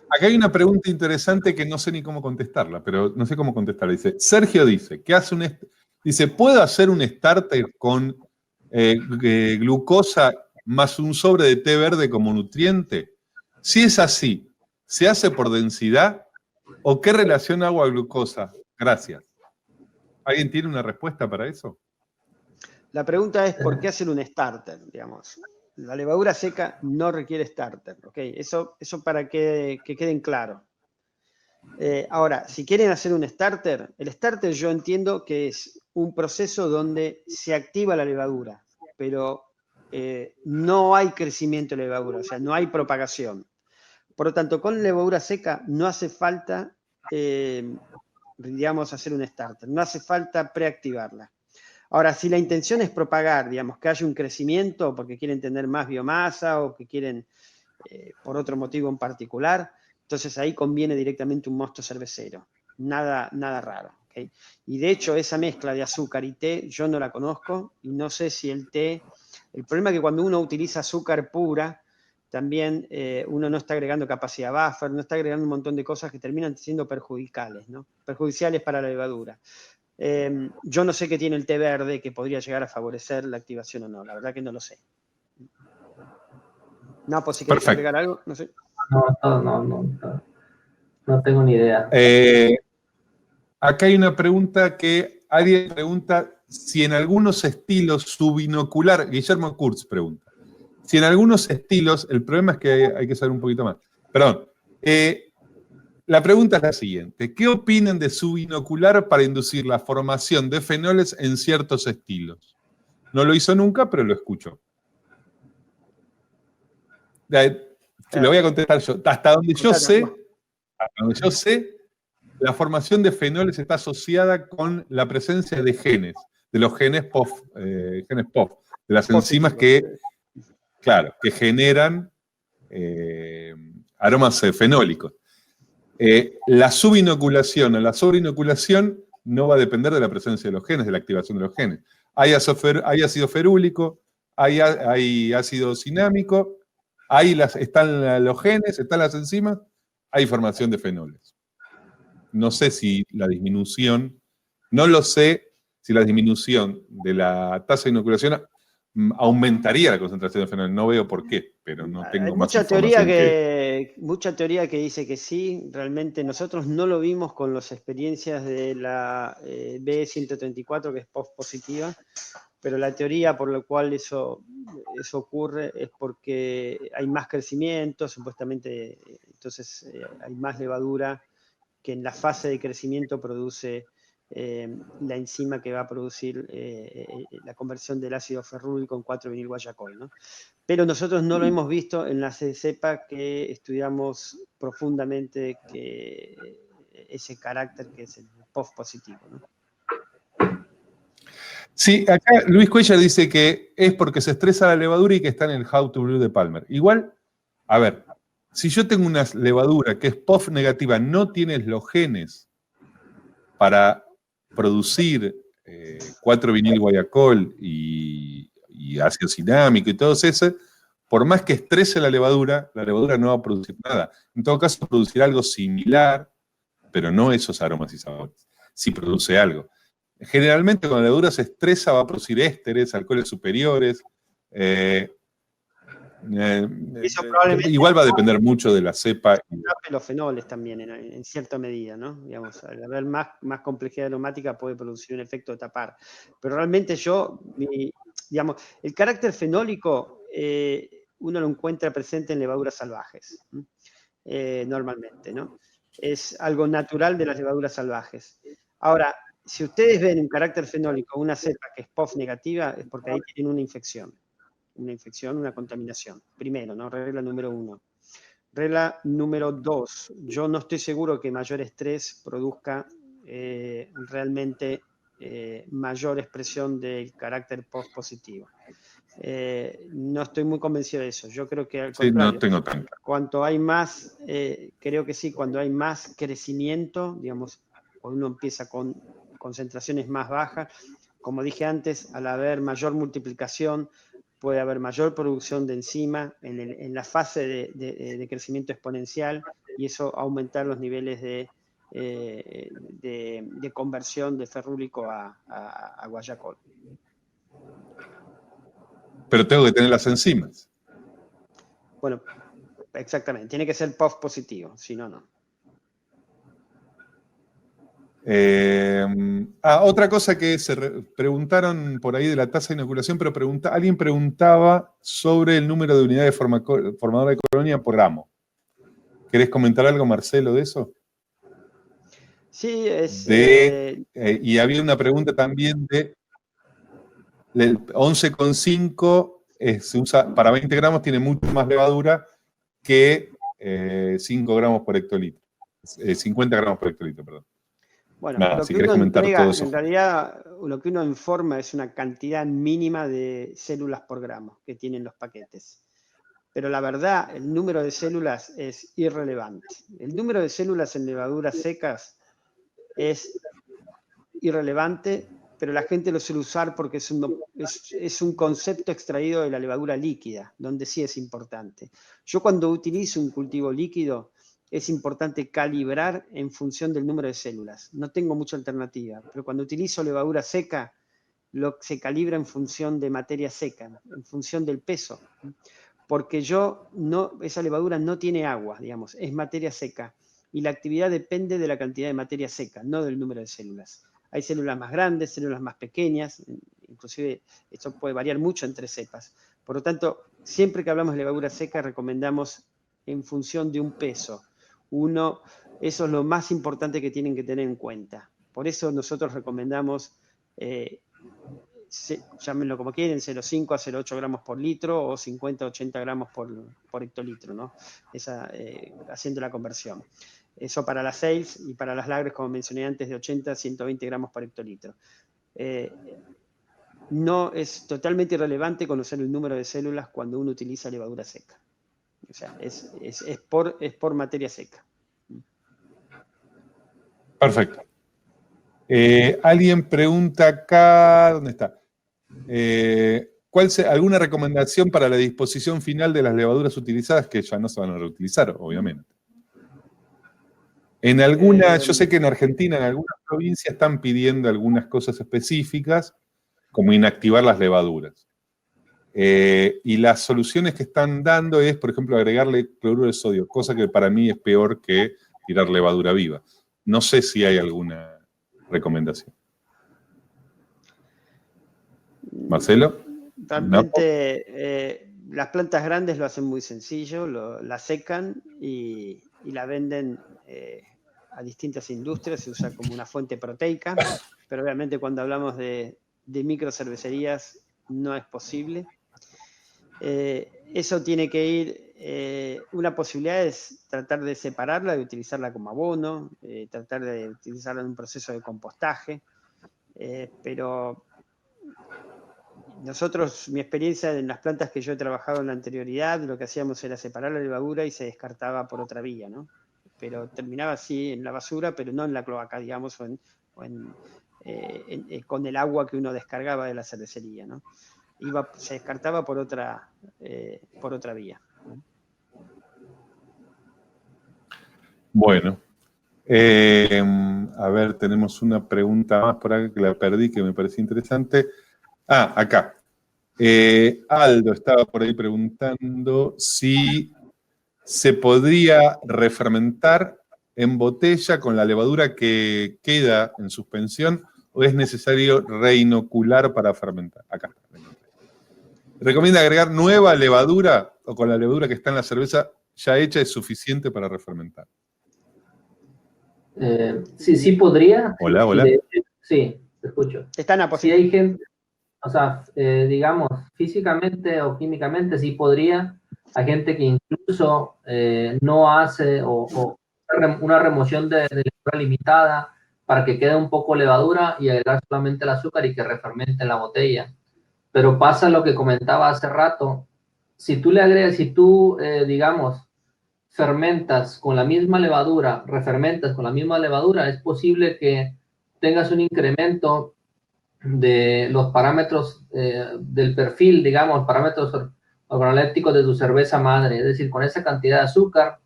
acá hay una pregunta interesante que no sé ni cómo contestarla, pero no sé cómo contestarla. Dice, Sergio dice, dice, ¿puedo hacer un starter con glucosa más un sobre de té verde como nutriente? Si es así, ¿se hace por densidad o qué relación agua-glucosa? Gracias. ¿Alguien tiene una respuesta para eso? La pregunta es, ¿por qué hacer un starter? Digamos, la levadura seca no requiere starter, ¿ok? Eso para que queden claros. Ahora, si quieren hacer un starter, el starter yo entiendo que es un proceso donde se activa la levadura, pero no hay crecimiento de levadura, o sea, no hay propagación. Por lo tanto, con levadura seca no hace falta, digamos, hacer un starter, no hace falta preactivarla. Ahora, si la intención es propagar, digamos, que haya un crecimiento porque quieren tener más biomasa o que quieren por otro motivo en particular, entonces ahí conviene directamente un mosto cervecero. Nada raro. ¿Okay? Y de hecho, esa mezcla de azúcar y té, yo no la conozco y no sé si el té. El problema es que cuando uno utiliza azúcar pura, también uno no está agregando capacidad buffer, no está agregando un montón de cosas que terminan siendo perjudiciales, ¿no? Perjudiciales para la levadura. Yo no sé qué tiene el té verde que podría llegar a favorecer la activación o no, la verdad que no lo sé. No, pues si querés Perfecto. agregar algo, no sé. No tengo ni idea. Acá hay una pregunta que alguien pregunta si en algunos estilos su binocular, Guillermo Kurz pregunta, si en algunos estilos, el problema es que hay que saber un poquito más. Perdón. La pregunta es la siguiente. ¿Qué opinan de su binocular para inducir la formación de fenoles en ciertos estilos? No lo hizo nunca, pero lo escucho. Lo voy a contestar yo. Hasta donde yo sé, la formación de fenoles está asociada con la presencia de genes, de los genes POF, de las enzimas que, claro, que generan aromas fenólicos. La subinoculación o la sobreinoculación no va a depender de la presencia de los genes, de la activación de los genes. Hay ácido ferúlico, hay ácido cinámico, están los genes, están las enzimas, hay formación de fenoles. No sé si la disminución, no lo sé si la disminución de la tasa de inoculación aumentaría la concentración de fenoles. No veo por qué, pero no tengo más información mucha teoría que dice que sí. Realmente nosotros no lo vimos con las experiencias de la B134, que es POF positiva, pero la teoría por la cual eso ocurre es porque hay más crecimiento, supuestamente, entonces hay más levadura que en la fase de crecimiento produce la enzima que va a producir la conversión del ácido ferrúrico en 4-vinilguayacol, ¿no? Pero nosotros no lo hemos visto en la cepa que estudiamos profundamente ese carácter que es el POF positivo, ¿no? Sí, acá Luis Cuellar dice que es porque se estresa la levadura y que está en el How to Brew de Palmer. Igual, a ver, si yo tengo una levadura que es POF negativa, no tienes los genes para producir 4-vinil-guayacol y ácido cinámico y todo eso, por más que estrese la levadura no va a producir nada. En todo caso, producirá algo similar, pero no esos aromas y sabores. Sí produce algo. Generalmente, cuando la levadura se estresa, va a producir ésteres, alcoholes superiores. Eso probablemente Igual va a depender mucho de la cepa. los fenoles también en cierta medida, ¿no? Digamos, al haber más complejidad aromática puede producir un efecto de tapar. Pero realmente digamos, el carácter fenólico uno lo encuentra presente en levaduras salvajes, normalmente, ¿no? Es algo natural de las levaduras salvajes. Ahora, si ustedes ven un carácter fenólico, una cepa que es POF negativa, es porque ahí tienen una infección. una infección, una contaminación. Primero, ¿no? Regla número 1. Regla número 2. Yo no estoy seguro que mayor estrés produzca realmente mayor expresión del carácter post-positivo. No estoy muy convencido de eso. Yo creo que al contrario, no tengo tan claro. cuanto hay más, creo que sí, cuando hay más crecimiento, digamos, cuando uno empieza con concentraciones más bajas, como dije antes, al haber mayor multiplicación, puede haber mayor producción de enzima en la fase de crecimiento exponencial y eso aumentar los niveles de conversión de ferrúlico a guayacol. Pero tengo que tener las enzimas. Bueno, exactamente. Tiene que ser post positivo, si no, no. Otra cosa que se preguntaron por ahí de la tasa de inoculación, pero alguien preguntaba sobre el número de unidades formadoras de colonia por gramo. ¿Querés comentar algo, Marcelo, de eso? Sí, y había una pregunta también de 11,5 se usa para 20 gramos, tiene mucho más levadura que 5 gramos por hectolitro. 50 gramos por hectolitro, perdón. Bueno, Nada, lo si que querés uno comentar entrega, todo eso. en realidad, lo que uno informa es una cantidad mínima de células por gramo que tienen los paquetes. Pero la verdad, el número de células es irrelevante. El número de células en levaduras secas es irrelevante, pero la gente lo suele usar porque es un concepto extraído de la levadura líquida, donde sí es importante. Yo cuando utilizo un cultivo líquido, es importante calibrar en función del número de células. No tengo mucha alternativa, pero cuando utilizo levadura seca, se calibra en función de materia seca, en función del peso. Porque esa levadura no tiene agua, digamos, es materia seca. Y la actividad depende de la cantidad de materia seca, no del número de células. Hay células más grandes, células más pequeñas, inclusive esto puede variar mucho entre cepas. Por lo tanto, siempre que hablamos de levadura seca, recomendamos en función de un peso. Eso es lo más importante que tienen que tener en cuenta. Por eso nosotros recomendamos, llámenlo como quieren, 0,5 a 0,8 gramos por litro o 50 a 80 gramos por hectolitro, ¿no? Haciendo la conversión. Eso para las sales y para las lagres, como mencioné antes, de 80 a 120 gramos por hectolitro. No es totalmente irrelevante conocer el número de células cuando uno utiliza levadura seca. O sea, es por materia seca. Perfecto. Alguien pregunta acá, ¿dónde está? ¿Alguna recomendación para la disposición final de las levaduras utilizadas que ya no se van a reutilizar, obviamente? Yo sé que en Argentina, en algunas provincias están pidiendo algunas cosas específicas, como inactivar las levaduras. Y las soluciones que están dando es, por ejemplo, agregarle cloruro de sodio, cosa que para mí es peor que tirar levadura viva. No sé si hay alguna recomendación. ¿Marcelo? Realmente las plantas grandes lo hacen muy sencillo, la secan y la venden a distintas industrias, se usa como una fuente proteica, pero obviamente cuando hablamos de microcervecerías no es posible. Eso tiene que ir, una posibilidad es tratar de separarla, de utilizarla como abono, tratar de utilizarla en un proceso de compostaje, pero nosotros, mi experiencia en las plantas que yo he trabajado en la anterioridad, lo que hacíamos era separar la levadura y se descartaba por otra vía, ¿no? Pero terminaba así en la basura, pero no en la cloaca, digamos, con el agua que uno descargaba de la cervecería, ¿no? Se descartaba por otra vía. Bueno. A ver, tenemos una pregunta más por acá que la perdí, que me pareció interesante. Acá. Aldo estaba por ahí preguntando si se podría refermentar en botella con la levadura que queda en suspensión o es necesario reinocular para fermentar. Acá está. ¿Recomienda agregar nueva levadura o con la levadura que está en la cerveza ya hecha es suficiente para refermentar? Sí podría. Hola. Sí, te escucho. Está en la Si hay gente... o sea, digamos, físicamente o químicamente sí podría. Hay gente que incluso no hace o una remoción de levadura limitada para que quede un poco levadura y agregar solamente el azúcar y que refermente en la botella. Pero pasa lo que comentaba hace rato. Si tú le agregas, si tú, digamos, fermentas con la misma levadura, refermentas con la misma levadura, es posible que tengas un incremento de los parámetros del perfil, digamos, parámetros organolépticos de tu cerveza madre. Es decir, con esa cantidad de azúcar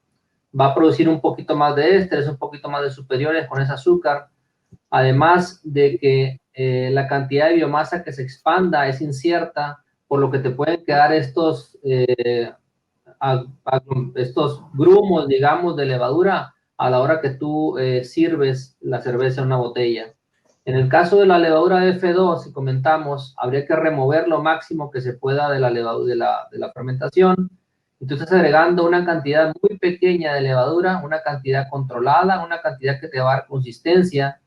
va a producir un poquito más de ésteres, un poquito más de superiores con ese azúcar. Además de que la cantidad de biomasa que se expanda es incierta, por lo que te pueden quedar estos grumos, digamos, de levadura a la hora que tú sirves la cerveza en una botella. En el caso de la levadura F2, si comentamos, habría que remover lo máximo que se pueda de la levadura, de la fermentación. Y tú estás agregando una cantidad muy pequeña de levadura, una cantidad controlada, una cantidad que te va a dar consistencia,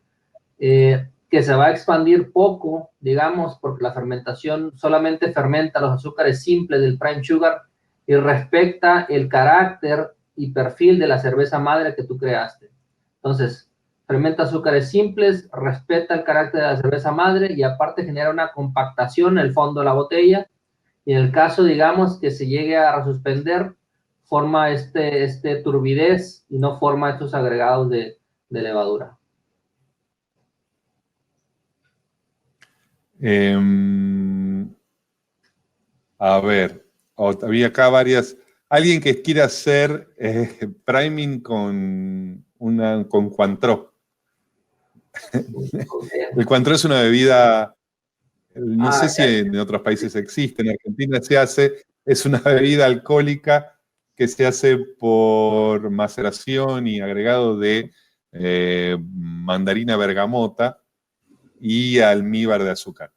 que se va a expandir poco, digamos, porque la fermentación solamente fermenta los azúcares simples del prime sugar y respecta el carácter y perfil de la cerveza madre que tú creaste. Entonces, fermenta azúcares simples, respeta el carácter de la cerveza madre y aparte genera una compactación en el fondo de la botella. Y en el caso, digamos, que se llegue a resuspender, forma este turbidez y no forma estos agregados de levadura. A ver, había acá varias. Alguien que quiera hacer priming con Cointreau. El Cointreau es una bebida, no sé si en otros países existe, en Argentina se hace, es una bebida alcohólica que se hace por maceración y agregado de mandarina bergamota y almíbar de azúcar.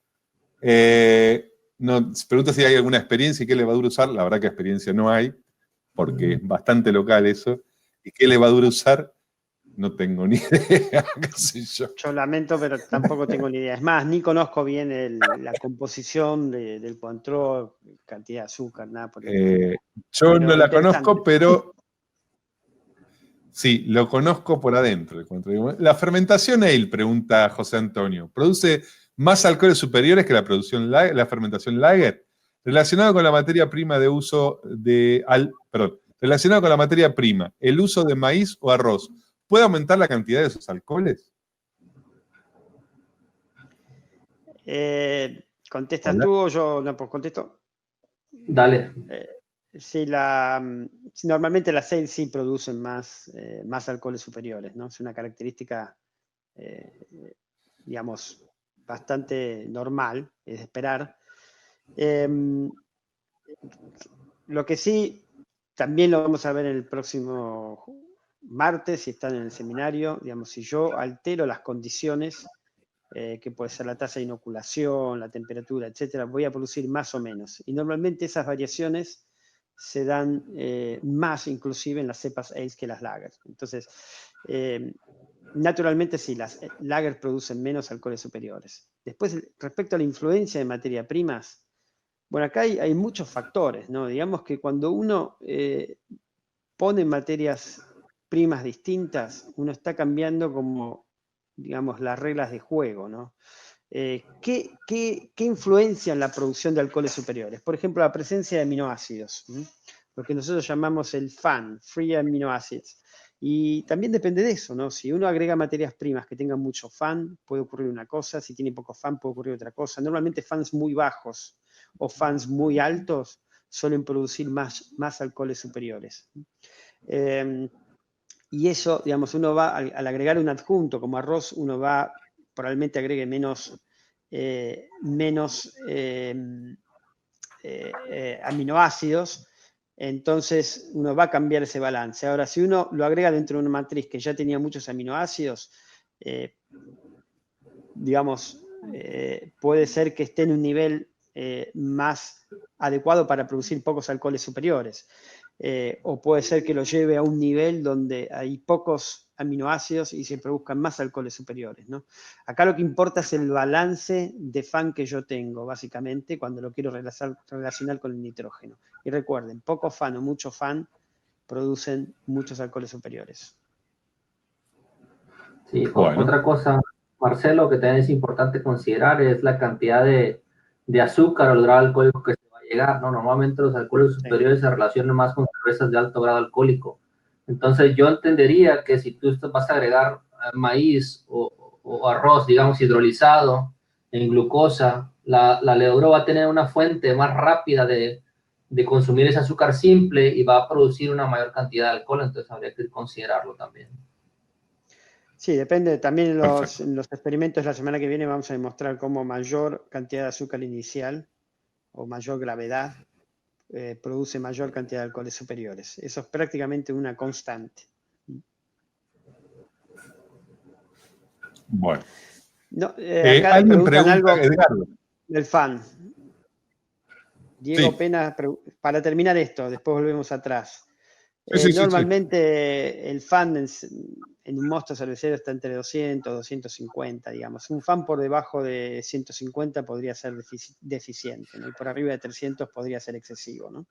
No, se pregunta si hay alguna experiencia y qué levadura usar. La verdad que experiencia no hay, porque es bastante local eso. ¿Y qué levadura usar? No tengo ni idea, qué sé yo. Yo lamento, pero tampoco tengo ni idea. Es más, ni conozco bien la composición del Cointreau, cantidad de azúcar, nada por el estilo. Yo Pero no la interesante. conozco, pero sí, lo conozco por adentro. La fermentación ale, pregunta José Antonio, ¿produce más alcoholes superiores que la fermentación lager? Relacionado con la materia prima de uso de... relacionado con la materia prima, el uso de maíz o arroz, ¿puede aumentar la cantidad de esos alcoholes? ¿Contestas Hola. tú o yo? No, pues contesto. Dale. Sí, normalmente las ale sí producen más alcoholes superiores, ¿no? Es una característica, digamos, bastante normal, es de esperar. Lo que sí, también lo vamos a ver el próximo martes, si están en el seminario, digamos, si yo altero las condiciones, que puede ser la tasa de inoculación, la temperatura, etcétera, voy a producir más o menos. Y normalmente esas variaciones se dan más inclusive en las cepas ales que las lagers. Entonces, naturalmente sí, las lagers producen menos alcoholes superiores. Después, respecto a la influencia de materias primas, bueno, acá hay muchos factores, ¿no? Digamos que cuando uno pone materias primas distintas, uno está cambiando como, digamos, las reglas de juego, ¿no? ¿Qué influencian la producción de alcoholes superiores? Por ejemplo, la presencia de aminoácidos, lo que nosotros llamamos el FAN, Free Amino Acids. Y también depende de eso, ¿no? Si uno agrega materias primas que tengan mucho FAN, puede ocurrir una cosa, si tiene poco FAN, puede ocurrir otra cosa. Normalmente FANs muy bajos o FANs muy altos suelen producir más alcoholes superiores. Y eso, digamos, uno va, al agregar un adjunto como arroz, uno va, probablemente agregue menos aminoácidos, entonces uno va a cambiar ese balance. Ahora, si uno lo agrega dentro de una matriz que ya tenía muchos aminoácidos, digamos, puede ser que esté en un nivel más adecuado para producir pocos alcoholes superiores. O puede ser que lo lleve a un nivel donde hay pocos aminoácidos y se produzcan más alcoholes superiores, ¿no? Acá lo que importa es el balance de FAN que yo tengo, básicamente, cuando lo quiero relacionar con el nitrógeno. Y recuerden, poco FAN o mucho FAN producen muchos alcoholes superiores. Sí, Bueno. otra cosa, Marcelo, que también es importante considerar es la cantidad de azúcar o el grado alcohólico que se va a llegar, ¿no? Normalmente los alcoholes superiores se relacionan más con cervezas de alto grado alcohólico. Entonces yo entendería que si tú vas a agregar maíz o arroz, digamos, hidrolizado en glucosa, la levadura va a tener una fuente más rápida de consumir ese azúcar simple y va a producir una mayor cantidad de alcohol, entonces habría que considerarlo también. Sí, depende. También en los experimentos la semana que viene vamos a demostrar cómo mayor cantidad de azúcar inicial o mayor gravedad produce mayor cantidad de alcoholes superiores. Eso es prácticamente una constante. Bueno. No, acá alguien preguntan algo Edgardo. del FAN. Diego Sí. Pena, para terminar esto, después volvemos atrás. Sí. Normalmente el FAN en un mosto cervecero está entre 200 y 250, digamos. Un FAN por debajo de 150 podría ser deficiente, ¿no? Y por arriba de 300 podría ser excesivo, ¿no?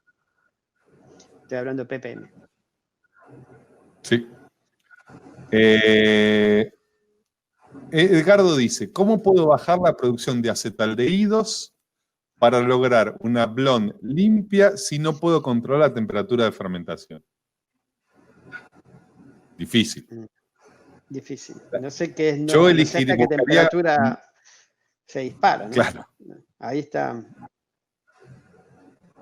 Estoy hablando de ppm. Sí. Edgardo dice, ¿cómo puedo bajar la producción de acetaldehídos para lograr una blonde limpia si no puedo controlar la temperatura de fermentación? Difícil. Difícil. No sé qué es, Yo no sé hasta qué temperatura se dispara, ¿no? Claro. Ahí está.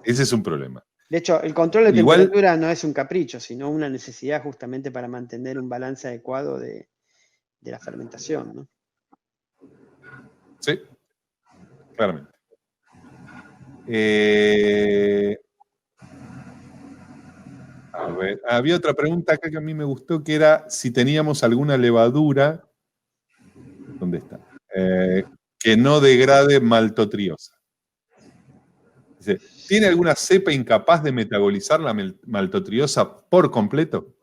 Ese es un problema. De hecho, el control de temperatura no es un capricho, sino una necesidad justamente para mantener un balance adecuado de la fermentación, ¿no? Sí, claramente. A ver, había otra pregunta acá que a mí me gustó, que era si teníamos alguna levadura, ¿dónde está? Que no degrade maltotriosa. Dice, ¿tiene alguna cepa incapaz de metabolizar la maltotriosa por completo?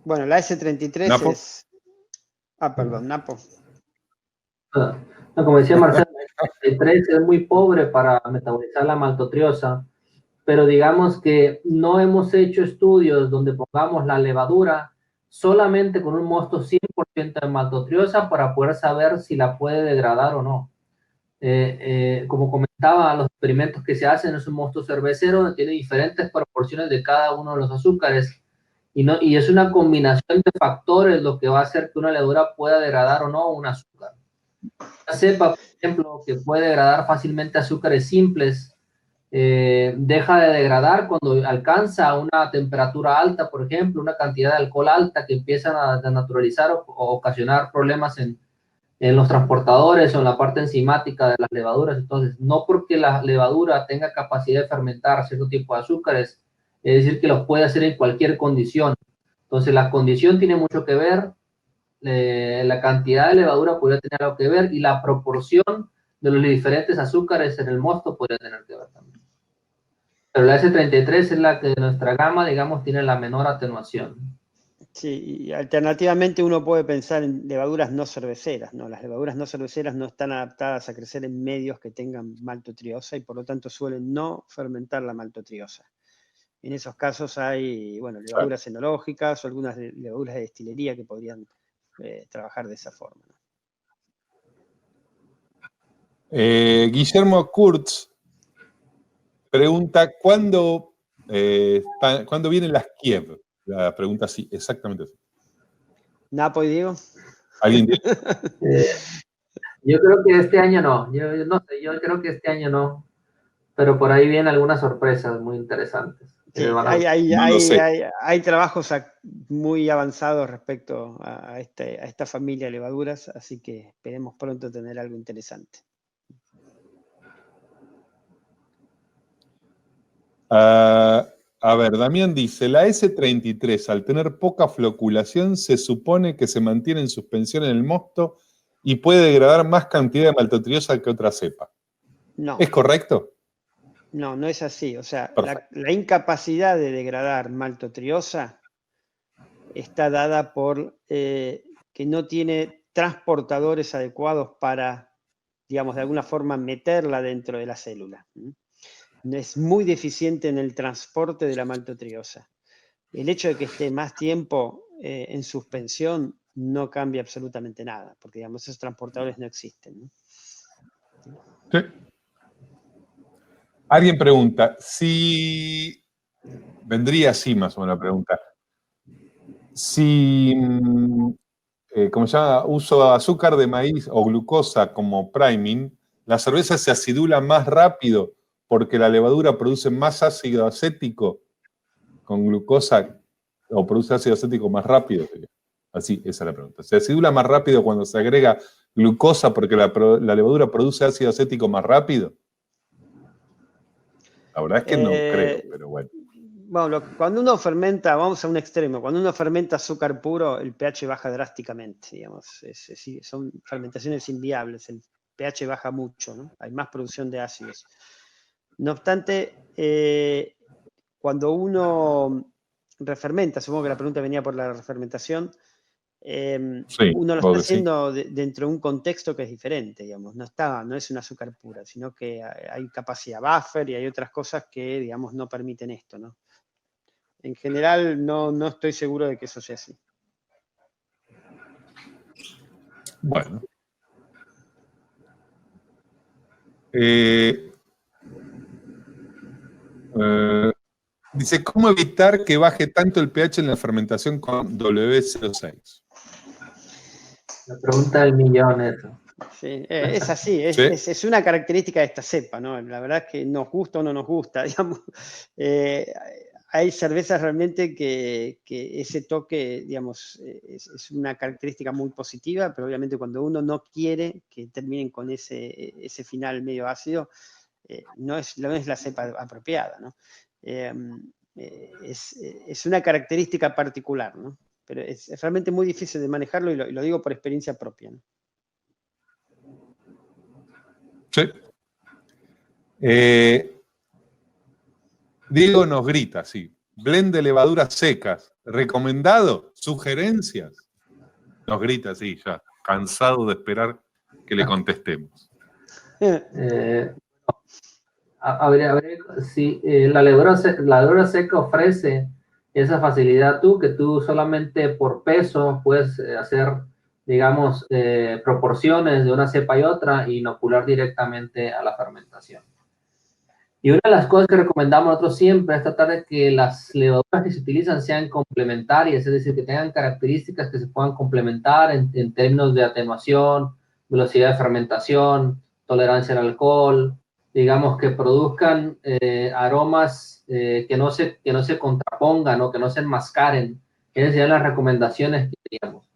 Bueno, la S33 ¿Napo? es... Ah, perdón, Napo. No, como decía Marcelo, el 3 es muy pobre para metabolizar la maltotriosa, pero digamos que no hemos hecho estudios donde pongamos la levadura solamente con un mosto 100% de maltotriosa para poder saber si la puede degradar o no. Como comentaba, los experimentos que se hacen es un mosto cervecero donde tiene diferentes proporciones de cada uno de los azúcares y es una combinación de factores lo que va a hacer que una levadura pueda degradar o no un azúcar. Una cepa, por ejemplo, que puede degradar fácilmente azúcares simples, deja de degradar cuando alcanza una temperatura alta, por ejemplo, una cantidad de alcohol alta que empiezan a desnaturalizar o ocasionar problemas en los transportadores o en la parte enzimática de las levaduras. Entonces, no porque la levadura tenga capacidad de fermentar cierto tipo de azúcares, es decir, que los puede hacer en cualquier condición. Entonces, la condición tiene mucho que ver, la cantidad de levadura podría tener algo que ver y la proporción de los diferentes azúcares en el mosto podría tener que ver también. Pero la S33 es la que de nuestra gama, digamos, tiene la menor atenuación. Sí, y alternativamente uno puede pensar en levaduras no cerveceras, ¿no? Las levaduras no cerveceras no están adaptadas a crecer en medios que tengan maltotriosa y por lo tanto suelen no fermentar la maltotriosa. En esos casos hay, bueno, levaduras enológicas o algunas levaduras de destilería que podrían trabajar de esa forma, ¿no? Guillermo Kurtz pregunta, ¿cuándo vienen las Kiev? La pregunta así, exactamente así. ¿Napo y Diego? ¿Alguien tiene? Yo creo que este año no, yo no sé, yo creo que este año no, pero por ahí vienen algunas sorpresas muy interesantes. Sí, No lo sé. hay trabajos muy avanzados respecto a esta familia de levaduras, así que esperemos pronto tener algo interesante. A ver, Damián dice, la S33 al tener poca floculación se supone que se mantiene en suspensión en el mosto y puede degradar más cantidad de maltotriosa que otra cepa. No. ¿Es correcto? No, no es así. O sea, la incapacidad de degradar maltotriosa está dada por que no tiene transportadores adecuados para, digamos, de alguna forma meterla dentro de la célula. Es muy deficiente en el transporte de la maltotriosa. El hecho de que esté más tiempo en suspensión no cambia absolutamente nada, porque, digamos, esos transportadores no existen, ¿no? Sí. Alguien pregunta, si... Vendría así más o menos la pregunta. Si, como se llama, uso azúcar de maíz o glucosa como priming, la cerveza se acidula más rápido porque la levadura produce más ácido acético con glucosa o produce ácido acético más rápido. Así, esa es la pregunta. ¿Se acidula más rápido cuando se agrega glucosa porque la levadura produce ácido acético más rápido? La verdad es que no creo, pero bueno. Bueno, cuando uno fermenta, vamos a un extremo, cuando uno fermenta azúcar puro, el pH baja drásticamente, digamos. Son fermentaciones inviables, el pH baja mucho, ¿no? Hay más producción de ácidos. No obstante, cuando uno refermenta, supongo que la pregunta venía por la refermentación, Sí, uno lo está haciendo dentro de un contexto que es diferente, digamos, no es un azúcar pura, sino que hay capacidad buffer y hay otras cosas que, digamos, no permiten esto, ¿no? En general, no estoy seguro de que eso sea así. Bueno. Dice, ¿cómo evitar que baje tanto el pH en la fermentación con W06? La pregunta del millón, eso. Sí, es así, ¿Sí? es una característica de esta cepa, ¿no? La verdad es que nos gusta o no nos gusta, digamos. Hay cervezas realmente que ese toque, digamos, es una característica muy positiva, pero obviamente cuando uno no quiere que terminen con ese final medio ácido, no es la cepa apropiada, ¿no? Es una característica particular, ¿no? Pero es realmente muy difícil de manejarlo y lo digo por experiencia propia, ¿no? Sí. Diego nos grita, sí. Blend de levaduras secas. ¿Recomendado? ¿Sugerencias? Nos grita, sí, ya. Cansado de esperar que le contestemos. Sí, la levadura seca ofrece esa facilidad que tú solamente por peso puedes hacer, digamos, proporciones de una cepa y otra e inocular directamente a la fermentación. Y una de las cosas que recomendamos nosotros siempre es tratar de que las levaduras que se utilizan sean complementarias, es decir, que tengan características que se puedan complementar en términos de atenuación, velocidad de fermentación, tolerancia al alcohol, digamos, que produzcan aromas que no se contrapongan o que no se enmascaren. Esas serían las recomendaciones que teníamos.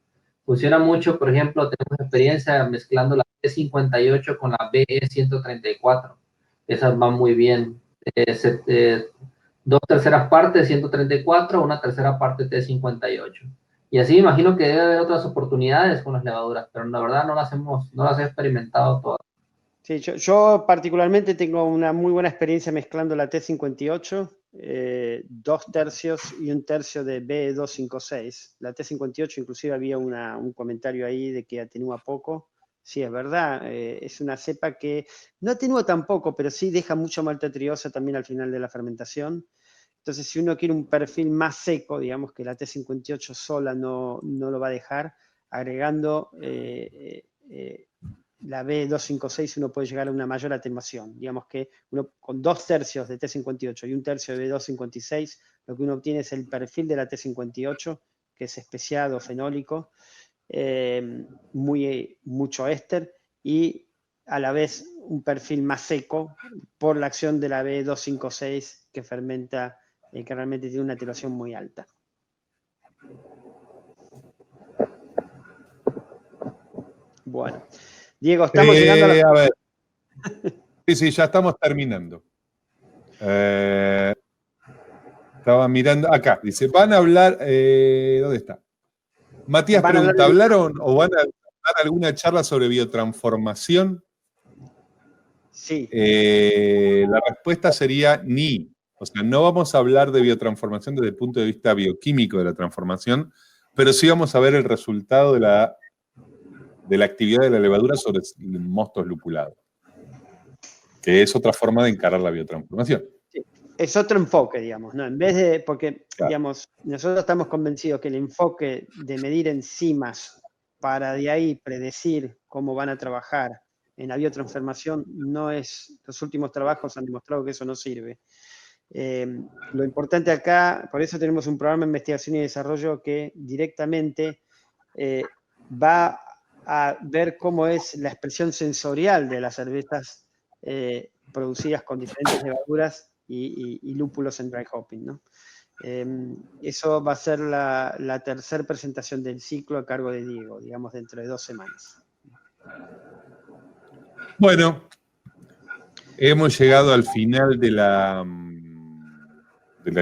Funciona mucho, por ejemplo, tenemos experiencia mezclando la T58 con la BE134. Esas van muy bien. 2/3 partes 134, una tercera parte T58. Y así imagino que debe haber otras oportunidades con las levaduras, pero la verdad no las he experimentado todas. Sí, yo particularmente tengo una muy buena experiencia mezclando la T58, 2/3 y 1/3 de B256. La T58 inclusive había un comentario ahí de que atenúa poco. Sí, es verdad, es una cepa que no atenúa tampoco, pero sí deja mucha maltotriosa también al final de la fermentación. Entonces, si uno quiere un perfil más seco, digamos que la T58 sola no lo va a dejar, agregando la B256 uno puede llegar a una mayor atenuación. Digamos que uno con 2/3 de T58 y 1/3 de B256, lo que uno obtiene es el perfil de la T58, que es especiado, fenólico, mucho éster y a la vez un perfil más seco por la acción de la B256 que fermenta, que realmente tiene una atenuación muy alta. Bueno, Diego, estamos llegando a la... A ver. Sí, ya estamos terminando. Estaba mirando acá, dice, van a hablar, ¿dónde está? Matías pregunta, ¿hablaron o van a dar alguna charla sobre biotransformación? Sí. La respuesta sería ni. O O sea, no vamos a hablar de biotransformación desde el punto de vista bioquímico de la transformación, pero sí vamos a ver el resultado de la actividad de la levadura sobre mostos lupulados, que es otra forma de encarar la biotransformación. Sí, es otro enfoque, digamos, ¿no? En vez de, porque, Claro. digamos, nosotros estamos convencidos que el enfoque de medir enzimas para de ahí predecir cómo van a trabajar en la biotransformación no es, los últimos trabajos han demostrado que eso no sirve. Lo importante acá, por eso tenemos un programa de investigación y desarrollo que directamente va a ver cómo es la expresión sensorial de las cervezas producidas con diferentes levaduras y lúpulos en dry hopping, ¿no? Eso va a ser la tercera presentación del ciclo a cargo de Diego, digamos, dentro de 2 semanas. Bueno, hemos llegado al final de la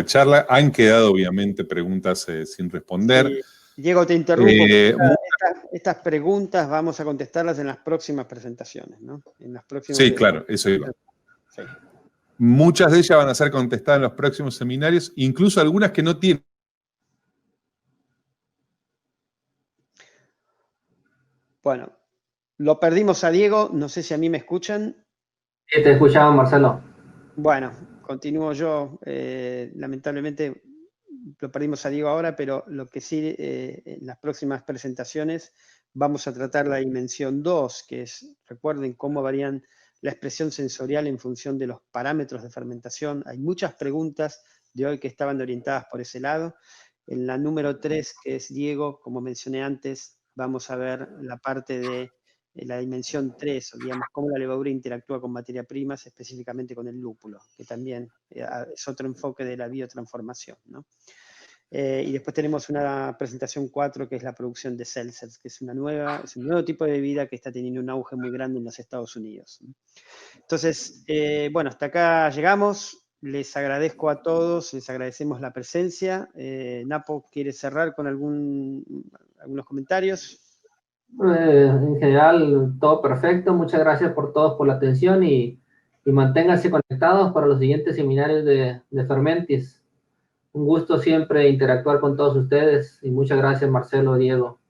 charla. Han quedado, obviamente, preguntas sin responder. Sí. Diego, te interrumpo. Estas preguntas vamos a contestarlas en las próximas presentaciones, ¿no? En las próximas. Sí, claro, eso iba. Sí. Muchas de ellas van a ser contestadas en los próximos seminarios, incluso algunas que no tienen. Bueno, lo perdimos a Diego, no sé si a mí me escuchan. Sí, te escuchaba, Marcelo. Bueno, continúo yo. Lamentablemente lo perdimos a Diego ahora, pero lo que sí, en las próximas presentaciones vamos a tratar la dimensión 2, que es, recuerden cómo varían la expresión sensorial en función de los parámetros de fermentación. Hay muchas preguntas de hoy que estaban orientadas por ese lado. En la número 3, que es Diego, como mencioné antes, vamos a ver la parte de la dimensión 3, o digamos, cómo la levadura interactúa con materias primas, específicamente con el lúpulo, que también es otro enfoque de la biotransformación, ¿no? Y después tenemos una presentación 4, que es la producción de seltzers, que es un nuevo tipo de bebida que está teniendo un auge muy grande en los Estados Unidos. Entonces, bueno, hasta acá llegamos. Les agradezco a todos, les agradecemos la presencia. Napo, ¿quiere cerrar con algunos comentarios? En general, todo perfecto. Muchas gracias por todos por la atención y manténganse conectados para los siguientes seminarios de Fermentis. Un gusto siempre interactuar con todos ustedes y muchas gracias, Marcelo, Diego.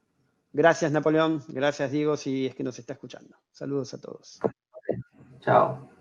Gracias, Napoleón. Gracias, Diego, si es que nos está escuchando. Saludos a todos. Chao.